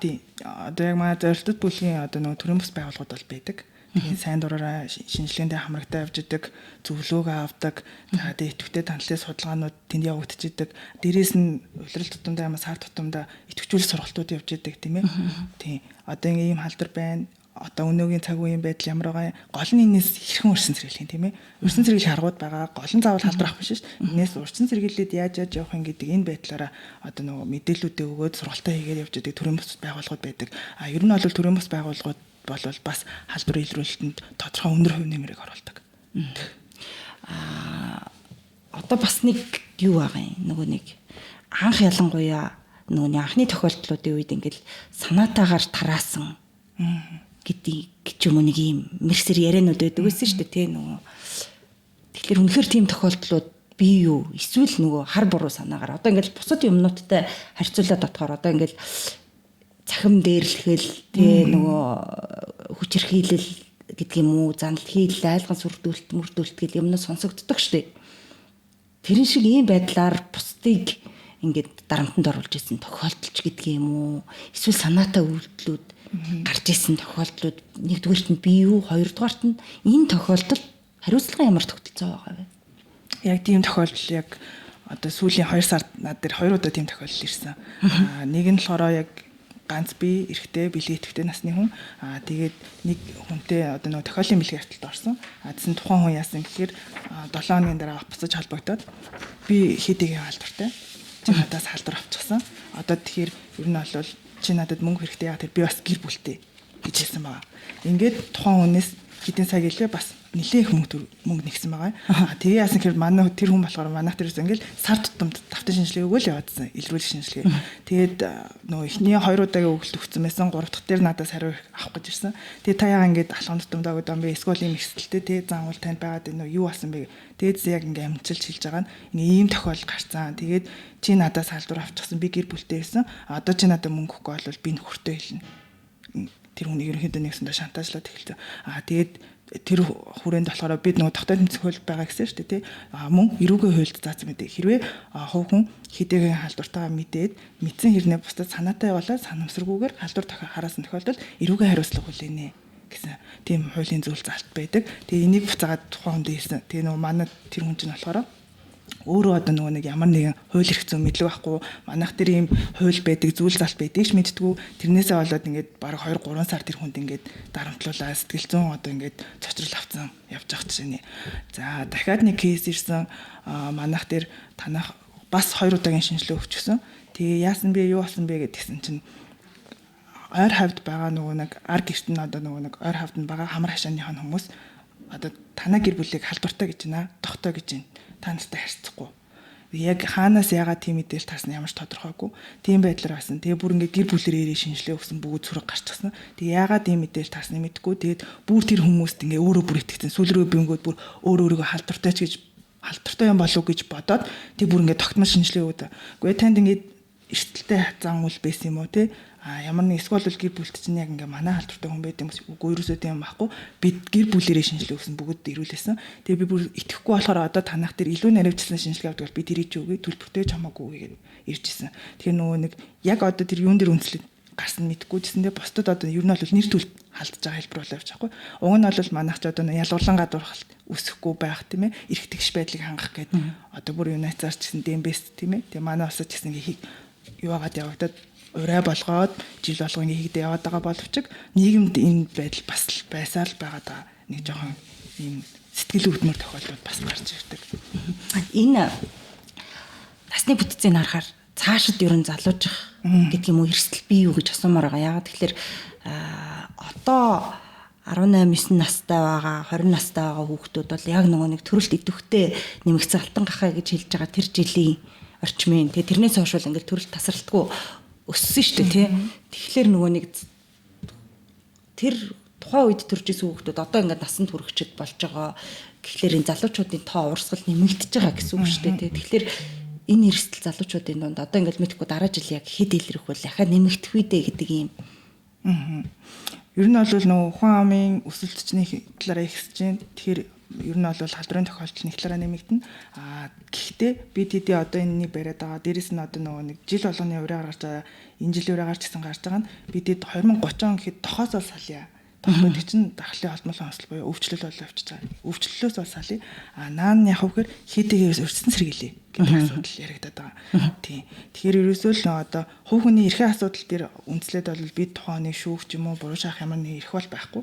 Тийм. Одоо яг манай зорилтууд бүлгийн одоо нөгөө төрийн бас байгууллагууд бол байдаг. Тэгээд сайн дураараа шинжилгээндээ хамрагтай явж идэг, зөвлөгөө авдаг, за тэгээд идэвхтэй танилцуулгын судалгаанууд тэнд явагдаж идэг. Дээрээс нь улирал тутамдаа ямар сар тутамдаа идэвхжүүлэх сургалтууд явж идэг тийм ээ. Тийм. Одоо ийм халдвар байна. Одоо өнөөгийн цаг үеийн байдал ямар байгаа юм? Гол нь энэс хэрхэн урьдчилан сэргийлэх тийм ээ. Урьдчилан сэргийлэх аргууд байгаа. Гол нь заавал халдвар авах биш шүү дээ. Энэс урьдчилан сэргийлээд яаж явах юм гэдэг энэ байдлаараа одоо нөгөө мэдээллүүдээ өгөөд сургалтаа хийгээд явж идэг төрийн бус байгууллагууд байдаг. Ер нь бол төрийн бус байгууллагууд бол бас халдвар илрүүлэлтэнд тодорхой өндөр хувь нэмрийг оруулдаг. Одоо бас нэг юу байгаа юм? Нөгөө нэг анх ялангуяа нөгөө анхны тохиолдлуудын үед ингээл санаатаагаар тараасан гэдэг ч юм уу нэг юм мэрсэр яриануд байдаг байсан шүү дээ тий нөгөө. Тэгэхээр үнэхээр тийм тохиолдлууд бий юу? Эсвэл нөгөө хар буруу санаагаар одоо ингээл бусад юмнуудтай харьцуулаад бодохоор одоо ингээл цахим дээрлэхэл тий нөгөө хүчирхийлэл гэдэг юм уу занал хийл айлган сүрдүүлэлт мөрдүүлэлт гэх юмнууд сонсогддог шүү дээ. Тэрэн шиг ийм байдлаар бусдыг ингээд дарамтанд оруулж исэн тохиолдолч гэдэг юм уу? Эсвэл санаатай үйлдэлүүд гарч исэн тохиолдлууд нэгдүгээрт нь бий юу? Хоёрдугаарт нь энэ тохиолдол хариуцлага ямар тогтцоо байгаа вэ? Яг тийм тохиолдол яг одоо сүүлийн 2 сард над дээр 2 удаа тийм тохиолдол ирсэн. Нэг нь болохоор яг ганц би эрэгтэй бэлэг идэвхтэй насны хүн. Тэгээд нэг хүнтэй одоо нөгөө тохиолын бэлгийн явталд орсон. Тэсэн тухайн хүн яасан гэхээр 7 хоногийн дараа буцаж холбогдоод би хийдийн халдвартай. Чи надаас халдвар авчихсан. Одоо тэгэхээр ер нь бол чи надад мөнгө хэрэгтэй яа тэр би бас гэр бүлтэй гэж хэлсэн байгаа. Ингээд тухайн хүнээс хэдэн цаг илээ бас нэлээх мөнгө нэгсэн байгаа. Тэгээ яасан гэхээр манай тэр хүн болохоор манайх дээрээс ингээл сар тутамд давтан шинжилгээ өгөөл яваадсан. Илрүүлэх шинжилгээ. Тэгээд нөгөө эхний 2 удаагийн өгөлт өгсөн байсан. 3 дахь дээр надаас хариу авах гэж ирсэн. Тэгээ та яага ингээд алхам тутамдаа өгөөд юм бэ? Эсвэл ийм ихсэлтэй тэгээ заавал танд байгаад энэ юу болсон бэ? Тэгээд яг ингээ амжилт хэлж байгаа нь ийм тохиолдол гарцсан. Тэгээд чи надаас халдвар авчихсан. Би гэр бүлтэй байсан. Одоо чи надад мөнгө өгөхгүй бол би нөхөртөө хэлнэ. Тэр хүн ерөнхийдөө нэгсэндээ шантажлаад эхэлсэн. Тэгээд тэр хүрээнд болохоор бид нөгөө тогтоол тэмцэх хууль байгаа гэсэн шүү дээ тий. Мөн эрүүгийн хуульд заасан мэдээ. Хэрвээ хувь хүн хэдийгээр халдвартайгаа мэдээд мэдсэн хэрнээ бусдад санаатай болоод санамсаргүйгээр халдвар хараасан тохиолдолд эрүүгийн хариуцлага хүлээнэ гэсэн тийм хуулийн зүйл залт байдаг. Тэгээ энийг буцаагаад тухайн хүнд хэлсэн. Тэгээ нөгөө манай тэр хүн чинь болохоор өөрөө одоо нөгөө нэг ямар нэгэн хууль эрх зүйн мэдлэг байхгүй манайх тэр ийм хууль байдаг зүйл залт байдгийг ч мэдтгүү тэрнээсээ болоод ингээд баг 2-3 сар тэр хүнд ингээд дарамтлуулаад сэтгэл зүйн одоо ингээд цочрол авцсан явж байгаа чинь. За дахиад нэг кейс ирсэн манайх тэр танах бас 2 удаагийн шинжилгээ өгчихсөн. Тэгээ яасан бэ юу болсон бэ гэдгсэн чинь ойр хавьд байгаа нөгөө нэг ар гэрт нь одоо нөгөө нэг ойр хавьд нь байгаа хамар хашааныхан хүмүүс одоо танаа гэр бүлийг халдвартай гэж байна тогтоо гэж байна. Та нартай харьцахгүй. Яг хаанаас яагаад тийм мэдээлэл тарсан ямар ч тодорхойгүй. Тийм байдлаар басан. Тэгээ бүр ингээд гэр бүлэрээ ирээ шинжилгээ өгсөн бүгд зүрх гарчихсан. Тэгээ яагаад ийм мэдээлэл тарсныг мэдэхгүй. Тэгээд бүр тэр хүмүүст ингээд өөрөө бүр итгэсэн. Сүүл рүү би ингээд бүр өөрийгөө халдвартай ч гэж халдвартай юм болов уу гэж бодоод тэг бүр ингээд тогтмол шинжилгээ өгдөө. Гэхдээ танд ингээд эртэлтэй зан үйл байсан юм уу те? Ямар нэг эсвэл гэр бүлт чинь яг ингээ манай халдвартай хүн байт юм уу ерөөсөө тийм байхгүй бид гэр бүлэрээ шинжилгээ өгсөн бүгд ирүүлсэн. Тэгээ би бүр итгэхгүй болохоор одоо танах дээр илүү наривчлсан шинжилгээ авдаг бол би тэрийг ч үгүй төлбөртэй ч хамаагүй гэж иржсэн. Тэгэхээр нөгөө нэг яг одоо тэр юун дээр үндэслэл гарсан мэдгүй гэсэндээ бусдад одоо ер нь бол нэр төлөлт халдж байгаа хэлбэр болоо явж байхгүй. Уг нь бол манайх ч одоо ялгуурлан гадуурхалт үсэхгүй байх тийм ээ эрх тэгш байдлыг хангах гэдэг одоо бүр юунацаарч гэсэн дэм-бэст тийм ээ. Тэгээ манай усаж гэсэн ингээ юу агаад явагдаад урай болгоод жил болгоо ингээ хийгдээ яваад байгаа боловч нийгэмд энэ байдал бас байсаар л байгаа даа. Нэг жоохон ийм сэтгэл өвдмөр тохиолдол бас гарч ирдэг. Энэ насны бүтцийг харахаар цаашид ерөн залуужих гэдэг юм уу эрсдэл бий юу гэж асуумаар байгаа. Яагаад тэгэхээр одоо 18 9 настай байгаа 20 настай байгаа хүүхдүүд бол яг нөгөө нэг төрөлт идэвхтэй нэмэгдсэн алтан гахаа гэж хэлж байгаа тэр жилийн орчмын тэгээ тэрнээс хойш бол ингээд төрөлт тасралтгүй өссөн шүү дээ тий. Тэгэхээр нөгөө нэг тэр тухайн үед төрж исэн хүүхдүүд одоо ингээд насанд хүрэхчэд болж байгаа. Тэгэхээр энэ залуучуудын тоо урсгал нэмэгдэж байгаа гэсэн үг шүү дээ тий. Тэгэхээр энэ эрсдэл залуучуудын дунд одоо ингээд мэдхгүй дараа жил яг хэд илэрх вэ? Дахиад нэмэгдэх үедээ гэдэг ийм Ер нь бол нөгөө ухаан амын өсөлтчний талаараа ихсэж байна. Тэгэхээр ер нь бол халдварын тохиолдол нэг талаараа нэмэгдэнэ. Гэхдээ бид хэдий одоо энэнийг бариад байгаа. Дээрээс нь одоо нөгөө нэг жил болгоны ураа гарч байгаа. Энэ жилийн ураа гарч гэсэн гарч байгаа нь бид 2030 он гэхэд тохоосоо салъя. Тохиолдол чинь дахлын холбоолын онцлог буюу өвчлөл болоо явчихж байгаа. Өвчлөлөөс бол салъя. Наан яг үгээр хийдгээс өрчсөн сэргийлээ гэдэг асуудал яригадаад байгаа. Тийм. Тэгэхээр ерөөсөө л одоо хувь хүний эрхийн асуудал дээр үндэслээд бол бид тухайн шүүх ч юм уу буруу шахах ямар нэг эрх бол байхгүй.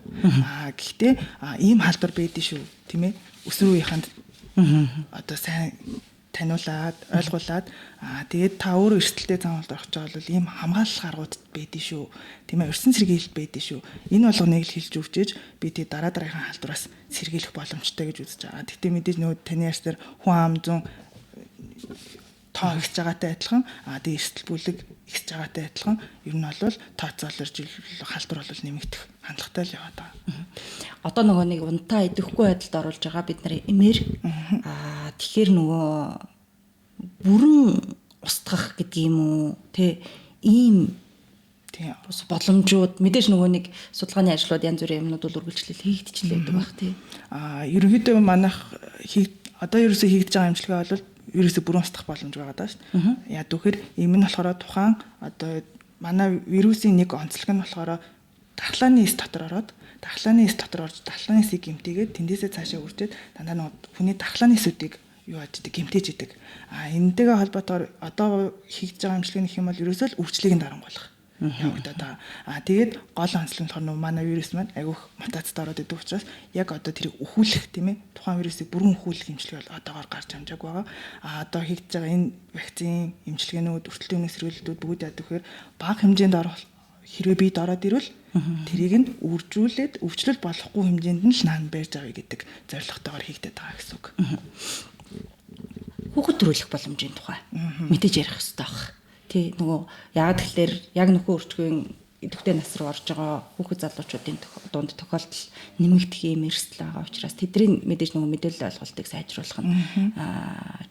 Гэхдээ ийм халдвар байдгийн шүү, тийм ээ. Өсвөр үеийнхэнд одоо сайн таниулаад ойлгуулад тэгээд та өөрөө эрсдэлтэй зам болд орох жоо бол ийм хамгаалал гаргууд байдгийн шүү. Тийм ээ, өрсөн сэргийлэлт байдгийн шүү. Энэ болгоныг л хэлж өгчээж би тий дараагийн халдвараас сэргийлэх боломжтой гэж үзэж байгаа. Гэхдээ мэдээж нөгөө таны ярьснаар хүн ам зүүн тоо ихж байгаатай адилхан тэгээд эрсдэл бүлэг ихж байгаатай адилхан ер нь бол тооцоолж халдвар бол нэмэгдэх хандлагатай л яваад байгаа. Одоо нөгөө нэг унтаа идэхгүй байдалд оруулж байгаа бид нарын эмэр тэгэхээр нөгөө бүрэн устгах гэдэг юм уу те ийм боломжууд мэдээж нөгөө нэг судалгааны ажлууд янз бүрийн юмнууд бол үргэлжлэл хийгдчихлээ байдаг бах тий. Ерөнхийдөө манайх одоо ерөөсөө хийгдэж байгаа имчилгээ бол ерөөсөө бүрэн устгах боломж байгаа даа шүү дээ. Яг тэгэхээр ийм нь болохоор тухайн одоо манай вирусын нэг онцлог нь болохоор дархлааны эс дотор ороод дархлааны эс дотор орж дархлааны эсийг гэмтээгээд тэндээсээ цаашаа үржээд дандаа нэг хүний дархлааны эсүүдийг юу ааждаг гэмтээж идэг. Энэтэйгээ холбоотойгоор одоо хийгдэж байгаа имчилгээ нөх юм бол ерөөсөө л үржлийг нь дарангуулах явагдаад байгаа. Тэгээд гол онцлог нь болохоор манай вирус маань айгүйх мутацид ороод идэг учраас яг одоо тэрийг өхүүлэх тийм ээ тухайн вирусыг бүрэн өхүүлэх имчилгээ бол одоогоор гарч амжааг байгаа. Одоо хийгдэж байгаа энэ вакцин имчилгээнүүд өртөлтийн үнэ сэргийлэлтүүд бүгд яд гэхээр бага хэмжээнд орох хэрвээ бид ороод ирвэл тэрийг нь үржүүлээд өвчлөл болохгүй хэмжээнд нь л наан барьж авъя гэдэг зорилготойгоор хийгдээд байгаа гэсэн үг. Хүүхэд төрүүлэх боломжийн тухай мэдээж ярих хэрэгтэй байна. Тий нөгөө яг тэгэхээр яг нөхөн өрчгөөн идэвхтэй нас руу орж байгаа хүүхэд залуучуудын дунд тохиолдол нэмэгдэх юм эрсдэл байгаа учраас тэдний мэдээж нөгөө мэдээлэл ойлголтыг сайжруулах нь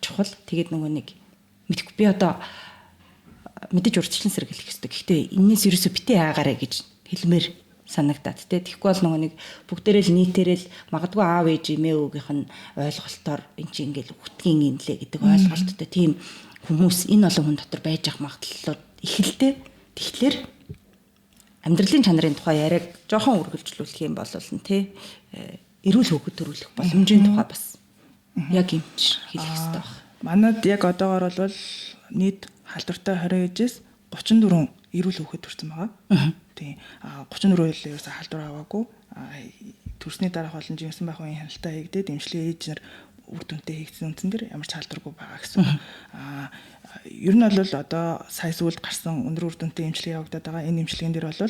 чухал. Тэгээд нөгөө нэг мэдхгүй би одоо мэдээж урьдчилан сэргийлэх хэрэгтэй. Гэхдээ энэс ерөөсөө битээ аагараа гэж хэлмээр санагдаад тий. Тэгэхгүй бол нөгөө нэг бүгдээрээ л нийтээрээ л магадгүй аав ээж эмээ өвгийнх нь ойлголтоор эн чинь ингээл үтгийн инлээ гэдэг ойлголттой тийм хүмүүс энэ олон хүн дотор байж ах магадлалууд их л дээ. Тэгэхээр амьдралын чанарын тухай яриаг жоохон үргэлжлүүлэх юм бол нь тий эрүүл хөвгөд төрүүлэх боломжийн тухай бас яг юм чи хэлэх хэрэгтэй байна. Манад яг одоогоор бол нийт халдвартай 20 ээжээс 34 эрүүл хөвгөд төрсэн байгаа. Тийм 34 ээлээ ерөөсө халдвар аваагүй. Төрсний дараах олон жинсэн байх үеийн хяналтаа хийгдээд эмчилгээ ээж нар үр дүнтэй хийгдсэн үндсэн дэр ямар ч халдваргүй байгаа гэсэн. Ер нь бол одоо сая сүүлд гарсан өндөр үр дүнтэй эмчилгээ явагдаад байгаа. Энэ эмчилгээнд дэр бол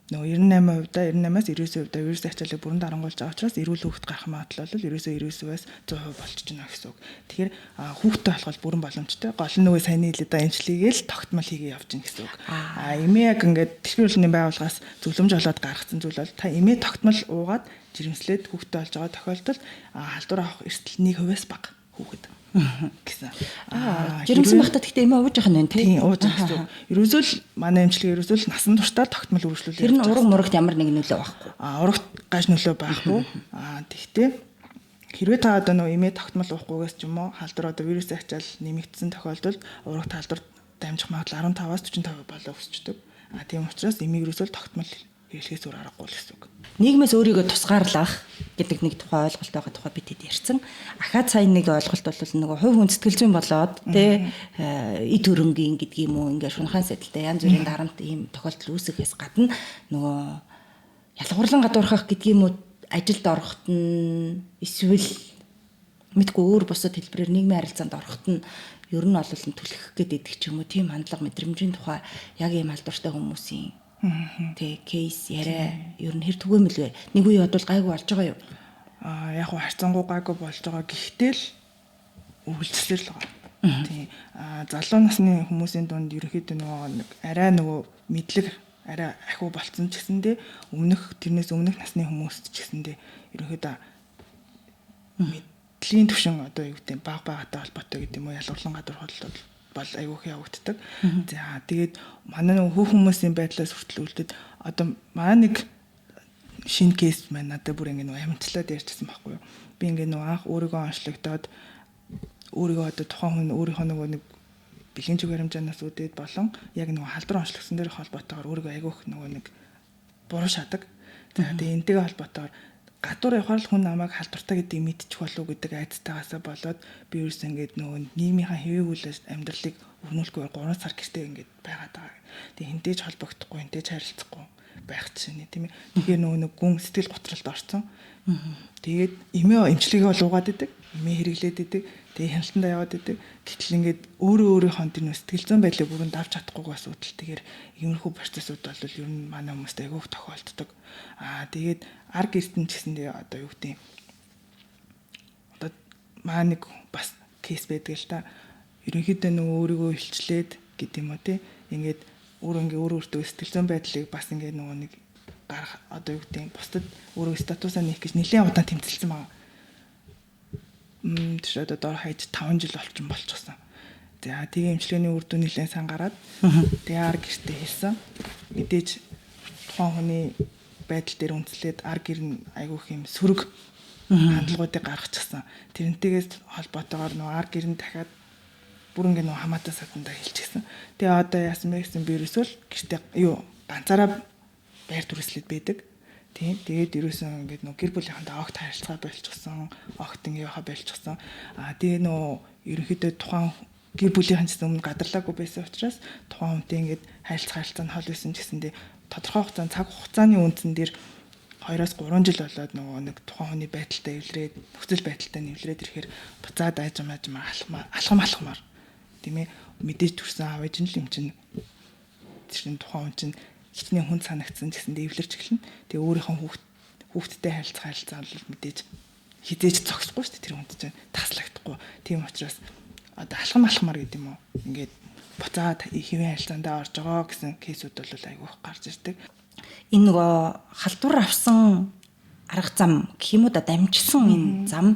нөгөө 98%-аас 99% вирус ачааллыг бүрэн дарангуулж байгаа учраас эрүүл хүүхэд гарах магадлал бол ерөөсөө 99%-аас 100% болчихж байна гэсэн үг. Тэгэхээр хүүхдтэй болох бүрэн боломжтой. Гол нь нөгөө саяны хэлээд байгаа эмчилгээгээл тогтмол хийгээ явж гин гэсэн үг. Эмээ яг ингээд дэлхийн байгууллагаас зөвлөмж олоод гаргасан зүйл бол та эмээ тогтмол уугаад жирэмслээд хүүхдтэй болж байгаа тохиолдолд халдвар авах эрсдэл 1%-аас бага хүүхэд гэсэн. Жирэмсэн багтаа гэхдээ эмээ ууж байгаа нь тийм ууж байгаа. Ерөөсөө л манай эмчилгээ ерөөсөө л насан туршдаа тогтмол үргэлжлүүлээ. Тэр нь ураг мурагт ямар нэг нөлөө байхгүй. Урагт гаж нөлөө байхгүй. Тэгтээ хэрвээ та одоо нөө эмээ тогтмол уухгүйгээс ч юм уу халдвар одоо вирусын ачаал нэмэгдсэн тохиолдолд урагт халдвар дамжих магадлал 15-аас 45% болоо өсчдөг. Тийм учраас эмийг ерөөсөө л тогтмол хэрэглэхээс өөр аргагүй л гэсэн үг. Нийгмээс өөрийгөө тусгаарлах гэдэг нэг тухай ойлголт байгаа тухай бид хэд ярьсан. Ахаад сайн нэг ойлголт бол нөгөө хувь хүн сэтгэл зүйн болоод тэ эд хөрөнгийн гэдэг юм уу ингээд шунхаан сэтэлтэй янз бүрийн дарамт ийм тохиолдол үүсэхээс гадна нөгөө ялгуурлан гадуурхах гэдэг юм уу ажилд орохт нь эсвэл мэдгүй өөр бусад хэлбэрээр нийгмийн харилцаанд орохт нь ер нь ололн түлхэх гэдэг ч юм уу тийм хандлага мэдрэмжийн тухай яг ийм алдартай хүмүүсийн тэг кейс яриа ер нь хэр түгээмэл вэ? Нэг үе бодвол гайгүй болж байгаа юу? Яг уу харцангуй гайгүй болж байгаа. Гэхдээ л үргэлжлэл л байгаа. Тийм. Залуу насны хүмүүсийн дунд ерөнхийдөө нөгөө арай нөгөө мэдлэг арай ахиу болцсон ч гэсэндээ тэрнээс өмнөх насны хүмүүст ч гэсэндээ ерөнхийдөө мэдлийн түвшин одоо юу гэдэг баг багатай холбоотой гэдэг юм уу ялгуурлан гадуурхал бол айгүйх явагддаг. За тэгээд манай нэг хүүхэн хүмүүсийн байдлаас хүртэл үлдээд одоо манай нэг шинэ кейс маань надад бүр ингэ нэг амжилтлаад ярьчихсан байхгүй юу. Би ингэ нэг анх өөрийгөө онцлогдоод өөрийгөө одоо тухайн хүн өөрийнхөө нэг бэлгийн зүг баримжаанаас үүдээд болон яг нэг халдвар онцлогдсон дээр холбоотойгоор өөрийгөө айгүйх нэг буруу шадаг. Тэгээд энэтэйгээ холбоотойгоор гадуур явахаар л хүн намайг халдвартай гэдгийг мэдчих болов уу гэдэг айцтайгаасаа болоод би ерөөс ингээд нөгөө нийгмийнхаа хэвээгүүлээс амьдралыг өрнүүлэхгүй 3 сар гэртээ ингээд байгаад байгаа. Тэгээ хинтээж холбогдохгүй, хинтээж харилцахгүй байх чинь тийм ээ. Тэгэхээр нөгөө нэг гүн сэтгэл готролд орсон. Тэгээд эмээ эмчилгээгээ бол угаад идэг, эмээ хэрэглээд идэг, тэгээ хяналтандаа яваад идэг. Гэтэл ингээд өөрийнхөө тэр сэтгэл зүйн байдлыг бүрэн давж чадахгүйгээс үүдэл тэгэхээр иймэрхүү процессууд бол ер нь манай хүмүүст айгүйх тохиолддог. Тэгээд ар гэртэн ч гэсэндээ одоо юу гэдэг одоо маа нэг бас кейс байдаг л та. Ерөнхийдөө нөгөө өөрийгөө илчлээд гэдэг юм уу тий. Ингээд өөртөө сэтгэл зүйн байдлыг бас ингээд нөгөө нэг гарах одоо юу гэдэг бусдад өөрөө статусаа нээх гэж нэлээд удаан тэмцэлсэн байгаа. Тэр одоо дор хаяж 5 жил болчихсон. За тэгээ эмчилгээний үр дүн нэлээд сан гараад тэгээ ар гэртээ хэлсэн. Мэдээж тухайн хүний байдал дээр үндэслээд ар гэр нь айгүйх юм сөрөг хандлагуудыг гаргачихсан. Тэрнтэйгээс холбоотойгоор нөгөө ар гэр нь дахиад бүр ингэ нөгөө хамаатаа садандаа хэлчихсэн. Тэгээ одоо яасан бэ гэсэн би ерөөсөө гэртээ ганцаараа байр түрээслээд байдаг. Тийм. Тэгээд ерөөсөн ингээд нөгөө гэр бүлийнхэнтэй огт харилцаа болчихсон, огт ингэ яхаа болчихсон. Тэгээ нөгөө ерөнхийдөө тухайн гэр бүлийнхэн ч өмнө гадарлаагүй байсан учраас тухайн хүнтэй ингээд харилцаа нь хол байсан гэсэндээ тодорхой хугацаанд цаг хугацааны үндсэн дээр 2-3 жил болоод нөгөө нэг тухайн хүний байдалтай эвлэрээд нөхцөл байдалтай нэвлэрээд ирэхээр буцаад алхамаар тийм ээ мэдээж төрсэн аав ээж нь л юм чинь тэр тухайн хүн чинь хичнээн хүн санагдсан гэсэндээ эвлэрч эхэлнэ. Тэгээ өөрийнхөө хүүхдтэй харилцаа бол мэдээж хизээж зогсохгүй шүү дээ тэр хүнд чинь таслагдахгүй. Тийм учраас одоо алхамаар гэдэг юм уу. Ингээд буцаад хэвэн харилцаандаа орж байгаа гэсэн кейсүүд бол айгүйх гарч ирдэг. Энэ нөгөө халдвар авсан арга зам гэх юм уу да дамжсан энэ зам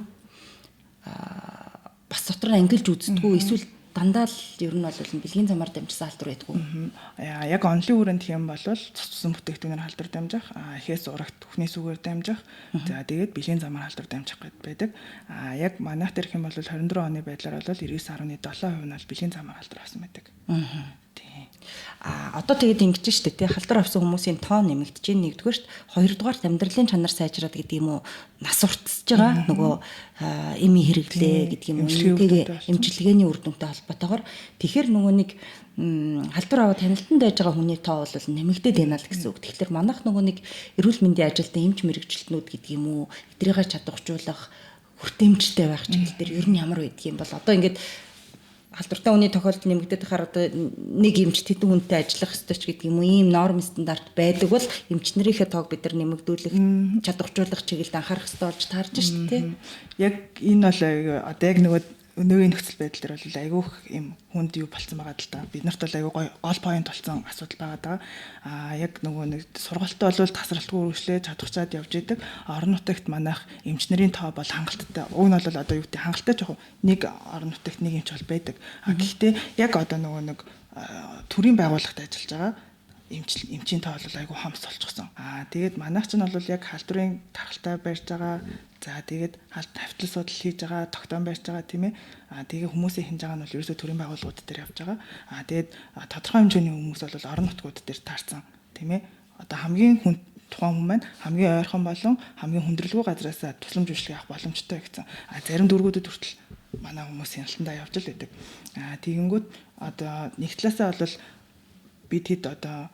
бас дотор ангилж үздэггүй эсвэл дандаа л ер нь бол бэлгийн замаар дамжсан халдвар байдгүй. Яг онлын хүрээнд хэм бол цуцсан бүтээгдэхүүнээр халдвар дамжих, эхээс урагт бүхний сүгээр дамжих. За тэгээд бэлгийн замаар халдвар дамжих гэдэг байдаг. Яг манайх дээр хэм бол 24 оны байдлаар бол 99.7% нь бол бэлгийн замаар халдвар авсан байдаг. Одоо тэгээд ингэж штэ тий халдвар авсан хүмүүсийн тоо нэмэгдэж байна нэгдүгээрт хоёрдугаар амьдралын чанар сайжраад гэдэг юм уу нас уртсаж байгаа нөгөө эми хэрэглээ гэдэг юм уу тэгээ эмчилгээний үр дүнтэй холбоотойгоор тэгэхээр нөгөө нэг халдвар аваад танилтанд байж байгаа хүний тоо бол нэмэгдээд байна л гэсэн үг. Тэгэхээр манайх нөгөө нэг эрүүл мэндийн ажилтны эмч мэрэгчлэтнүүд гэдэг юм уу эдрийгээ чадваржуулах хүртээмжтэй байх чиглэл дээр ер нь ямар байдаг юм бол одоо ингээд халдвартай хүний тохиолдол нэмэгдээд байхаар одоо нэг эмч тэдэн хүнтэй ажиллах ёстой ч гэдэг юм уу ийм норм стандарт байдаг бол эмч нарийнхээ тоог бид нар нэмэгдүүлэх чадваржуулах чиглэлд анхаарах ёстой болж таарж шүү дээ. Яг энэ бол одоо яг нөгөө өнөөгийн нөхцөл байдал дээр бол айгүйх юм хүнд юу болцсон байгаа л да. Бид нарт бол айгүй гол point болсон асуудал байгаа даа. Яг нөгөө нэг сургалтад бол тасралтгүй үргэлжлээ чадварчаад явж идэг. Орон нутагт манайх эмч нарын тоо бол хангалттай. Уг нь бол одоо юу гэдэг хангалттай жоохон нэг орон нутагт нэг эмч бол байдаг. Гэхдээ яг одоо нөгөө нэг төрийн байгууллагт ажиллаж байгаа эмчийн тоо бол айгүй хамс болчихсон. Тэгээд манайх ч нь бол яг халдварын тархалтай барьж байгаа. За тэгээд тавтал судал хийж байгаа, тогтоон барьж байгаа тийм ээ. Тэгээ хүмүүсийн хинж байгаа нь бол ерөөсөө төрийн байгууллагууд дээр явж байгаа. Тэгээд тодорхой хэмжээний хүмүүс бол орон нутгууд дээр таарсан тийм ээ. Одоо хамгийн тухайн хүн маань хамгийн ойрхон болон хамгийн хүндрэлгүй газраас тусламж үйлчлэг авах боломжтой гэсэн. Зарим дүүргүүдэд хүртэл манай хүмүүс хяналтандаа явж л байдаг. Тэгэнгүүт одоо нэг талаасаа бол бид хэд одоо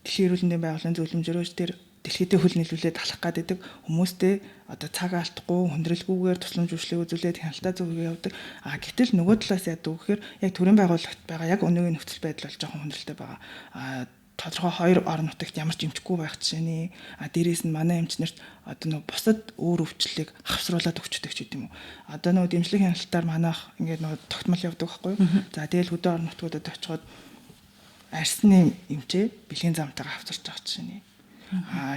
дэлхийн эрүүл мэндийн байгууллагын зөвлөмжөөрөөж тэр дэлхийдээ хөл нийлүүлээд алах гэдэг хүмүүстэй одоо цаг алдахгүй хүндрэлгүйгээр тусламж үйлчлэг үзүүлээд хяналтаа зөвхөн явдаг. Гэтэл нөгөө талаас яадаг гэхээр яг төрийн байгууллагт байгаа яг өнөөгийн нөхцөл байдал бол жоохон хүндрэлтэй байгаа. Тодорхой хоёр орон нутагт ямар ч эмчгүй байх жишээний дээрээс нь манай эмчнэрт одоо нөгөө бусад өөр өвчлөлийг хавсруулад өгчдөг ч гэдэм үү. Одоо нөгөө дэмжлэг хяналтаар манайх ингээд нөгөө тогтмол явдаг байхгүй юу. За тэгэл хөдөө орон нутгуудад очиход арсны эмчээ бэлгийн замтайгаа хавцарч байгаа жишээний.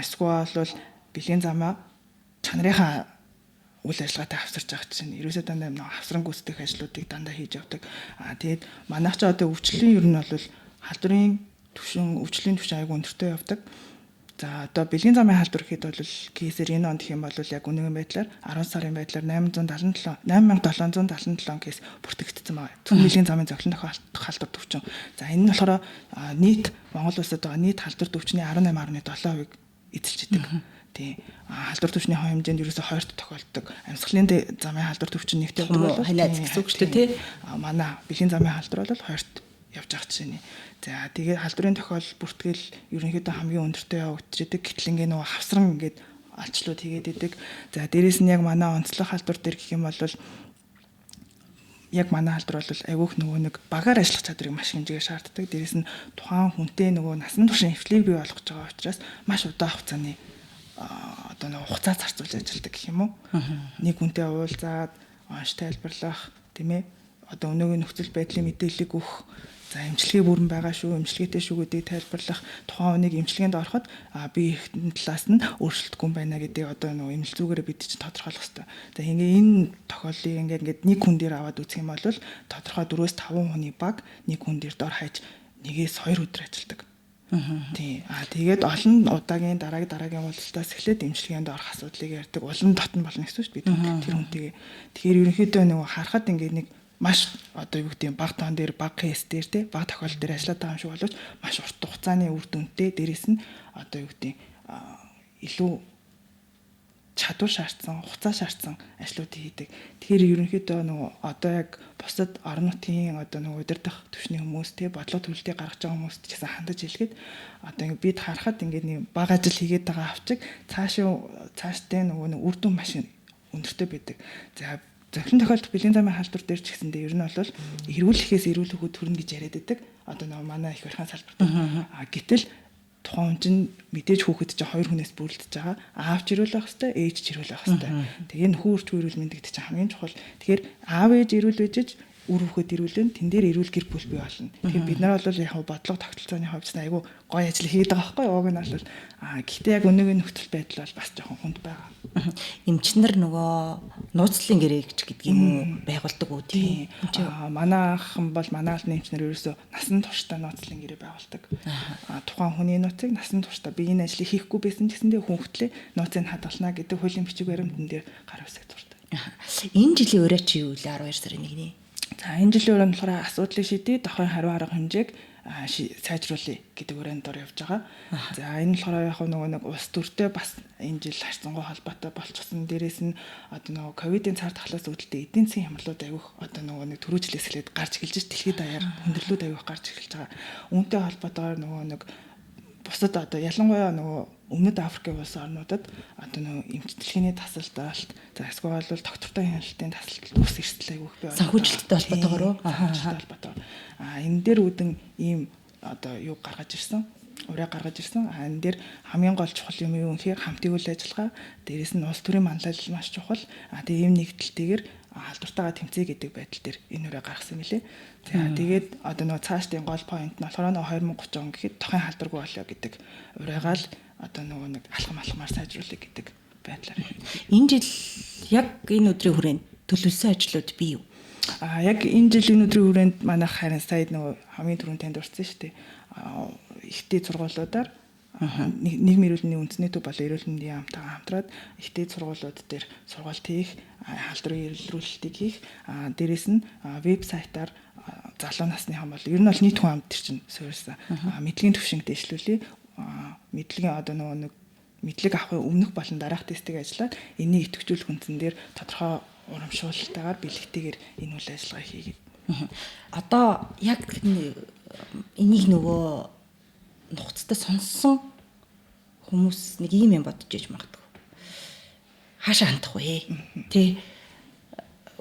Эсвэл бол бэлгийн замаа чанарынхаа үйл ажиллагаатай хавсарч байгаа чинь ерөөсөө дандаа нэг хавсран гүйцэтгэх ажлуудыг дандаа хийж явдаг. Тэгээд манайх ч одоо өвчлөлийн ер нь бол халдварын өвчлөлийн түвшин аягүй өндөртэй явдаг. За одоо бэлгийн замын халдвар гэхэд бол кейсээр энэ онд гэх юм бол яг үнэгийн байдлаар 10 сарын байдлаар 8777 кейс бүртгэгдсэн байна. Түн бэлгийн замын зохилон тохиолдох халдвар түвшин. За энэ нь болохоор нийт Монгол улсад байгаа нийт халдвар түвшний 18.7% эзэлж идэг. Тийм. Халдвар түвшний хэмжээнд ерөөсөй 2-т тохиолддог. Амьсгалын замын халдвар түвшин нэгтэй бол ханаад гэсэн үг шүү дээ, тий. Манай бэлгийн замын халдвар бол 2-т явж байгаа чинь. За тэгээд халдварын тохиол бүртгэл ерөнхийдөө хамгийн өндөртэй явагдаж идэг. Гэтэл ингээ нөгөө хавсран ингээд алчлууд хийгээд идэг. За дээрэс нь яг манай онцлог халдвар дээр гэх юм бол яг манай халдвар бол айгүйх нөгөө нэг багаар ажиллах чадварыг маш хэмжээгээр шаарддаг. Дээрэс нь тухайн хүнтэй нөгөө насан туршийн эвлийг бий болгож байгаа учраас маш удаан хугацааны одоо нөгөө хугацаа зарцуулж ажилладаг гэх юм уу. Нэг хүнтэй уулзаад онш тайлбарлах тийм ээ. Одоо өнөөгийн нөхцөл байдлын мэдээллийг өгөх. За эмчилгээ бүрэн байгаа шүү, эмчилгээтэй шүү гэдгийг тайлбарлах, тухайн хүнийг эмчилгээнд ороход би ихтэн талаас нь өөрчлөлтгүй байна гэдгийг одоо нөгөө эмнэлзүүгээрээ бид чинь тодорхойлох хэрэгтэй. За энэ тохиоллыг ингээд нэг хүн дээр аваад үзэх юм бол тодорхой 4-5 хүний баг нэг хүн дээр дор хаяж 1-2 өдөр ажилладаг. Тийм. Тэгээд олон удаагийн дараагийн уулзалтаас эхлээд эмчилгээнд орох асуудлыг ярьдаг. Улам дотн болно гэсэн шүү дээ бид тэр хүнтэйгээ. Тэгэхээр ерөнхийдөө нөгөө харахад ингээд нэг маш одоо юу гэдэг баг таан дээр баг кейс дээр те баг тохиолдол дээр ажиллаад байгаа юм шиг боловч маш урт хугацааны үр дүнтэй дээрэс нь одоо юу гэдэг илүү чадвар шаардсан хугацаа шаардсан ажлуудыг хийдэг. Тэгэхээр ерөнхийдөө нөгөө одоо яг бусад орон нутгийн одоо нөгөө удирдах түвшний хүмүүс те бодлого төлөлтийг гаргаж байгаа хүмүүст ч гэсэн хандаж хэлгээд одоо бид харахад ингээд нэг баг ажил хийгээд байгаа авчиг цаашдаа нөгөө үр дүн маш өндөртэй байдаг. За зохилон тохиолдох бэлгийн замын халдвар дээр ч гэсэндээ ер нь бол эрүүлэхээс эрүүлэхүүд төрнө гэж яриад байдаг. Одоо нөгөө манай их барихын салбарт. Гэтэл тухайн хүн чинь мэдээж хүүхэд чинь 2 хүнээс бүрэлдэж байгаа. Аавч ирүүлэх хэвээр, ээж ч ирүүлэх хэвээр. Тэгээ нөхөн үрчүү ирүүл мэд гэдэг чинь хамгийн чухал. Тэгэхээр аав ээж ирүүл бижиж үр хүүхэд ирүүлэн тэн дээр ирүүл гэр бүл бий болно. Тэгэхээр бид нар бол яг бодлого тогтолцооны хувьд нь айгүй гоё ажил хийгээд байгаа байхгүй юу? Уг нь бол гэхдээ яг өнөөгийн нөхцөл байдал бол бас жоохон хүнд байгаа. Эмчнэр нөгөө нууцлалын гэрээгч гэдэг юм уу байгуулдаг үү тийм. Манайхан бол манай албаны эмчнэр ерөөсөө насан туршдаа нууцлалын гэрээ байгуулдаг. Тухайн хүний нууцыг насан туршдаа би энэ ажлыг хийхгүй байсан ч гэсэндээ хүүхдлээ нууцыг хадгална гэдэг хуулийн бичиг баримтан дээр гар үсэг зурдаг. Энэ жилийн өрөө чи юу вэ 12 сарын 1-ний? За энэ жилийн өрөөнд болохоор асуудлыг шийдээ давхрын хариу арга хэмжээг сайжруулъя гэдэг өрөөнд дор явж байгаа. За энэ болохоор яг нөгөө нэг улс төртэй бас энэ жил харьцангуй холбоотой болчихсон. Дээрээс нь одоо нөгөө ковидын цар тахлаас үүдэлтэй эдийн засгийн хямралууд авих одоо нөгөө нэг түрүү жилээс эхлээд гарч эхэлж дэлхийд даяар хүндрэлүүд авих гарч эхэлж байгаа. Үүнтэй холбоотойгоор нөгөө нэг бусад одоо ялангуяа нөгөө Өмнөд Африкийн улс орнуудад одоо нөгөө эмч дэлхийний тасалдалт за эсвэл бол доктортой хяналтын тасалдалт ус эрсдэл айгүйх бий. Санхүүжилттэй холбоотойгоор энэ дээр үүдэн ийм одоо юу гаргаж ирсэн. Ураа гаргаж ирсэн. Энэ дээр хамгийн гол чухал юм юу гэхээр хамтын үйл ажиллагаа, дээрээс нь улс төрийн манлайлал маш чухал. Тэгээ ийм нэгдэлтэйгээр халдвартайгаа тэмцэе гэдэг байдал дээр энэ ураа гаргасан мөлий. За тэгээд одоо нөгөө цаашдын гол поинт нь болохоор 2030 он гэхэд тохын халдваргүй болоо гэдэг ураагаа л одоо нөгөө нэг алхамаар сайжруулах гэдэг байдлаар. Энэ жил яг энэ өдрийн хүрээнд төлөвлөсөн ажлууд бий юу? Яг энэ жилийн өдрийн хүрээнд манайх харин сая нөгөө хамгийн түрүүнд танд урьдсан шүү дээ. Ихтэй сургуулиудаар нийгмийн эрүүл мэндийн үндэсний төв болон эрүүл мэндийн яамтайгаа хамтраад ихтэй сургуулиуд дээр сургалт хийх, халдварын эрэлрүүлэлтийг хийх, дээрэс нь вебсайтаар залуу насны хам бол ер нь бол нийт хүн амт төр чинь суурьсан. Мэдлэгийн түвшинг дэвшлүүлээ. Мэдлэгийн одоо нөгөө нэг мэдлэг авахын өмнөх болон дараах тестийг ажиллаад энийг идэвхжүүлэх үндсэн дээр тодорхой урамшуулалтайгаар бэлэгтэйгээр энэ үйл ажиллагаа хийгээд. Одоо яг энийг нөгөө нухацтай сонссон хүмүүс нэг юм бодож иж магадгүй. Хаашаа хандах вэ? Тэ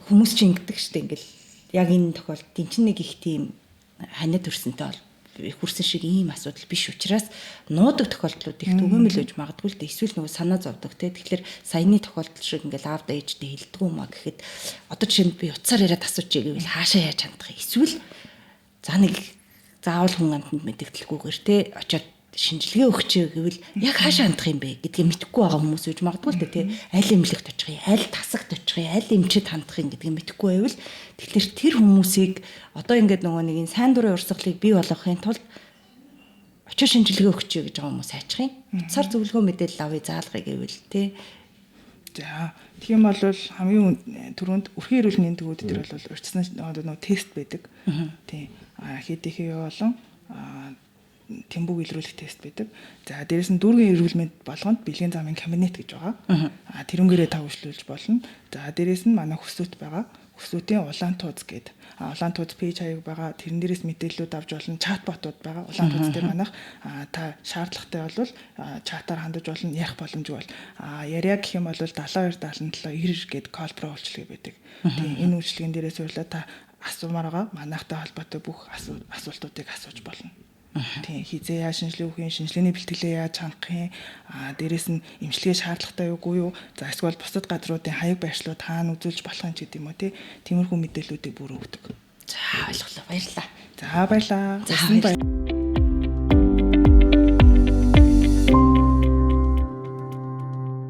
хүмүүс чинь ингэдэг штэ ингээл яг энэ тохиолдолд энэ чинь нэг их тийм ханиа төрсөнтэй бол хүрсэн шиг ийм асуудал биш учраас нуудаг тохиолдлууд их түгээмэл үж магадгүй л дээ. Эсвэл нөгөө санаа зовдөг те. Тэгэхээр саяны тохиолдол шиг ингээл аавда ээжтэй хэлдэг юм а гэхэд одоо жишээнд би утсаар яриад асуучих гэвэл хаашаа яаж хандах вэ? Эсвэл за нэг заавал хүн амтнд мэддэгдэлгүйгээр те очиод шинжилгээ өгчөө гэвэл яг хаашаа хандах юм бэ гэдгийг мэдэхгүй байгаа хүмүүс үж магадгүй л дээ тий. Аль эмнэлэгт очих юм, аль тасагт очих юм, аль эмчэд хандах юм гэдгийг мэдэхгүй байвал тэгэхээр тэр хүмүүсийг одоо ингээд нөгөө нэг энэ сайн дурын урсгалыг бий болгохын тулд очиж шинжилгээ өгчөө гэж байгаа хүмүүс хайчих юм. Утсаар зөвлөгөө мэдээлэл авъя заалгая гэвэл тий. За тийм бол хамгийн түрүүнд өрхийн эрүүл мэндийн төвүүд дээр бол урьдчилан нөгөө тест байдаг. Тийм. Хийдийнхээ болон тэмбүг илрүүлэх тест байдаг. За дээрэс нь дүүргийн эрүүл мэнд болгонд бэлгийн замын кабинет гэж байгаа. Тэрнгээрээ та үйлчлүүлж болно. За дээрэс нь манай хөсөөт байгаа. Хөсөөтийн улаан тууз гэдэг. Улаан тууз пэйж хаяг байгаа. Тэрэн дээрээс мэдээллүүд авч болно. Чатботууд байгаа. Улаан тууз дээр манайх та шаардлагатай бол чатаар хандаж болно. Ярих боломжгүй бол яриа гэх юм бол 72 77 90 гэдэг call pro үйлчлэг байдаг. Тийм энэ үйлчлэгэн дээрээс уйлаа та асуумаар байгаа. Манайхтай холбоотой бүх асуултуудыг асууж болно. Тийм хизээ яаж шинжилгээ өгөх юм, шинжилгээний бэлтгэлээ яаж хангах юм, дээрэс нь эмчилгээ шаардлагатай юугүй юу, за эсвэл бусад газруудын хаяг байршлууд хаана үзүүлж болох юм ч гэдэг юм уу тий. Тиймэрхүү мэдээллүүдийг бүр өгдөг. За ойлголоо баярлалаа. За баярлалаа.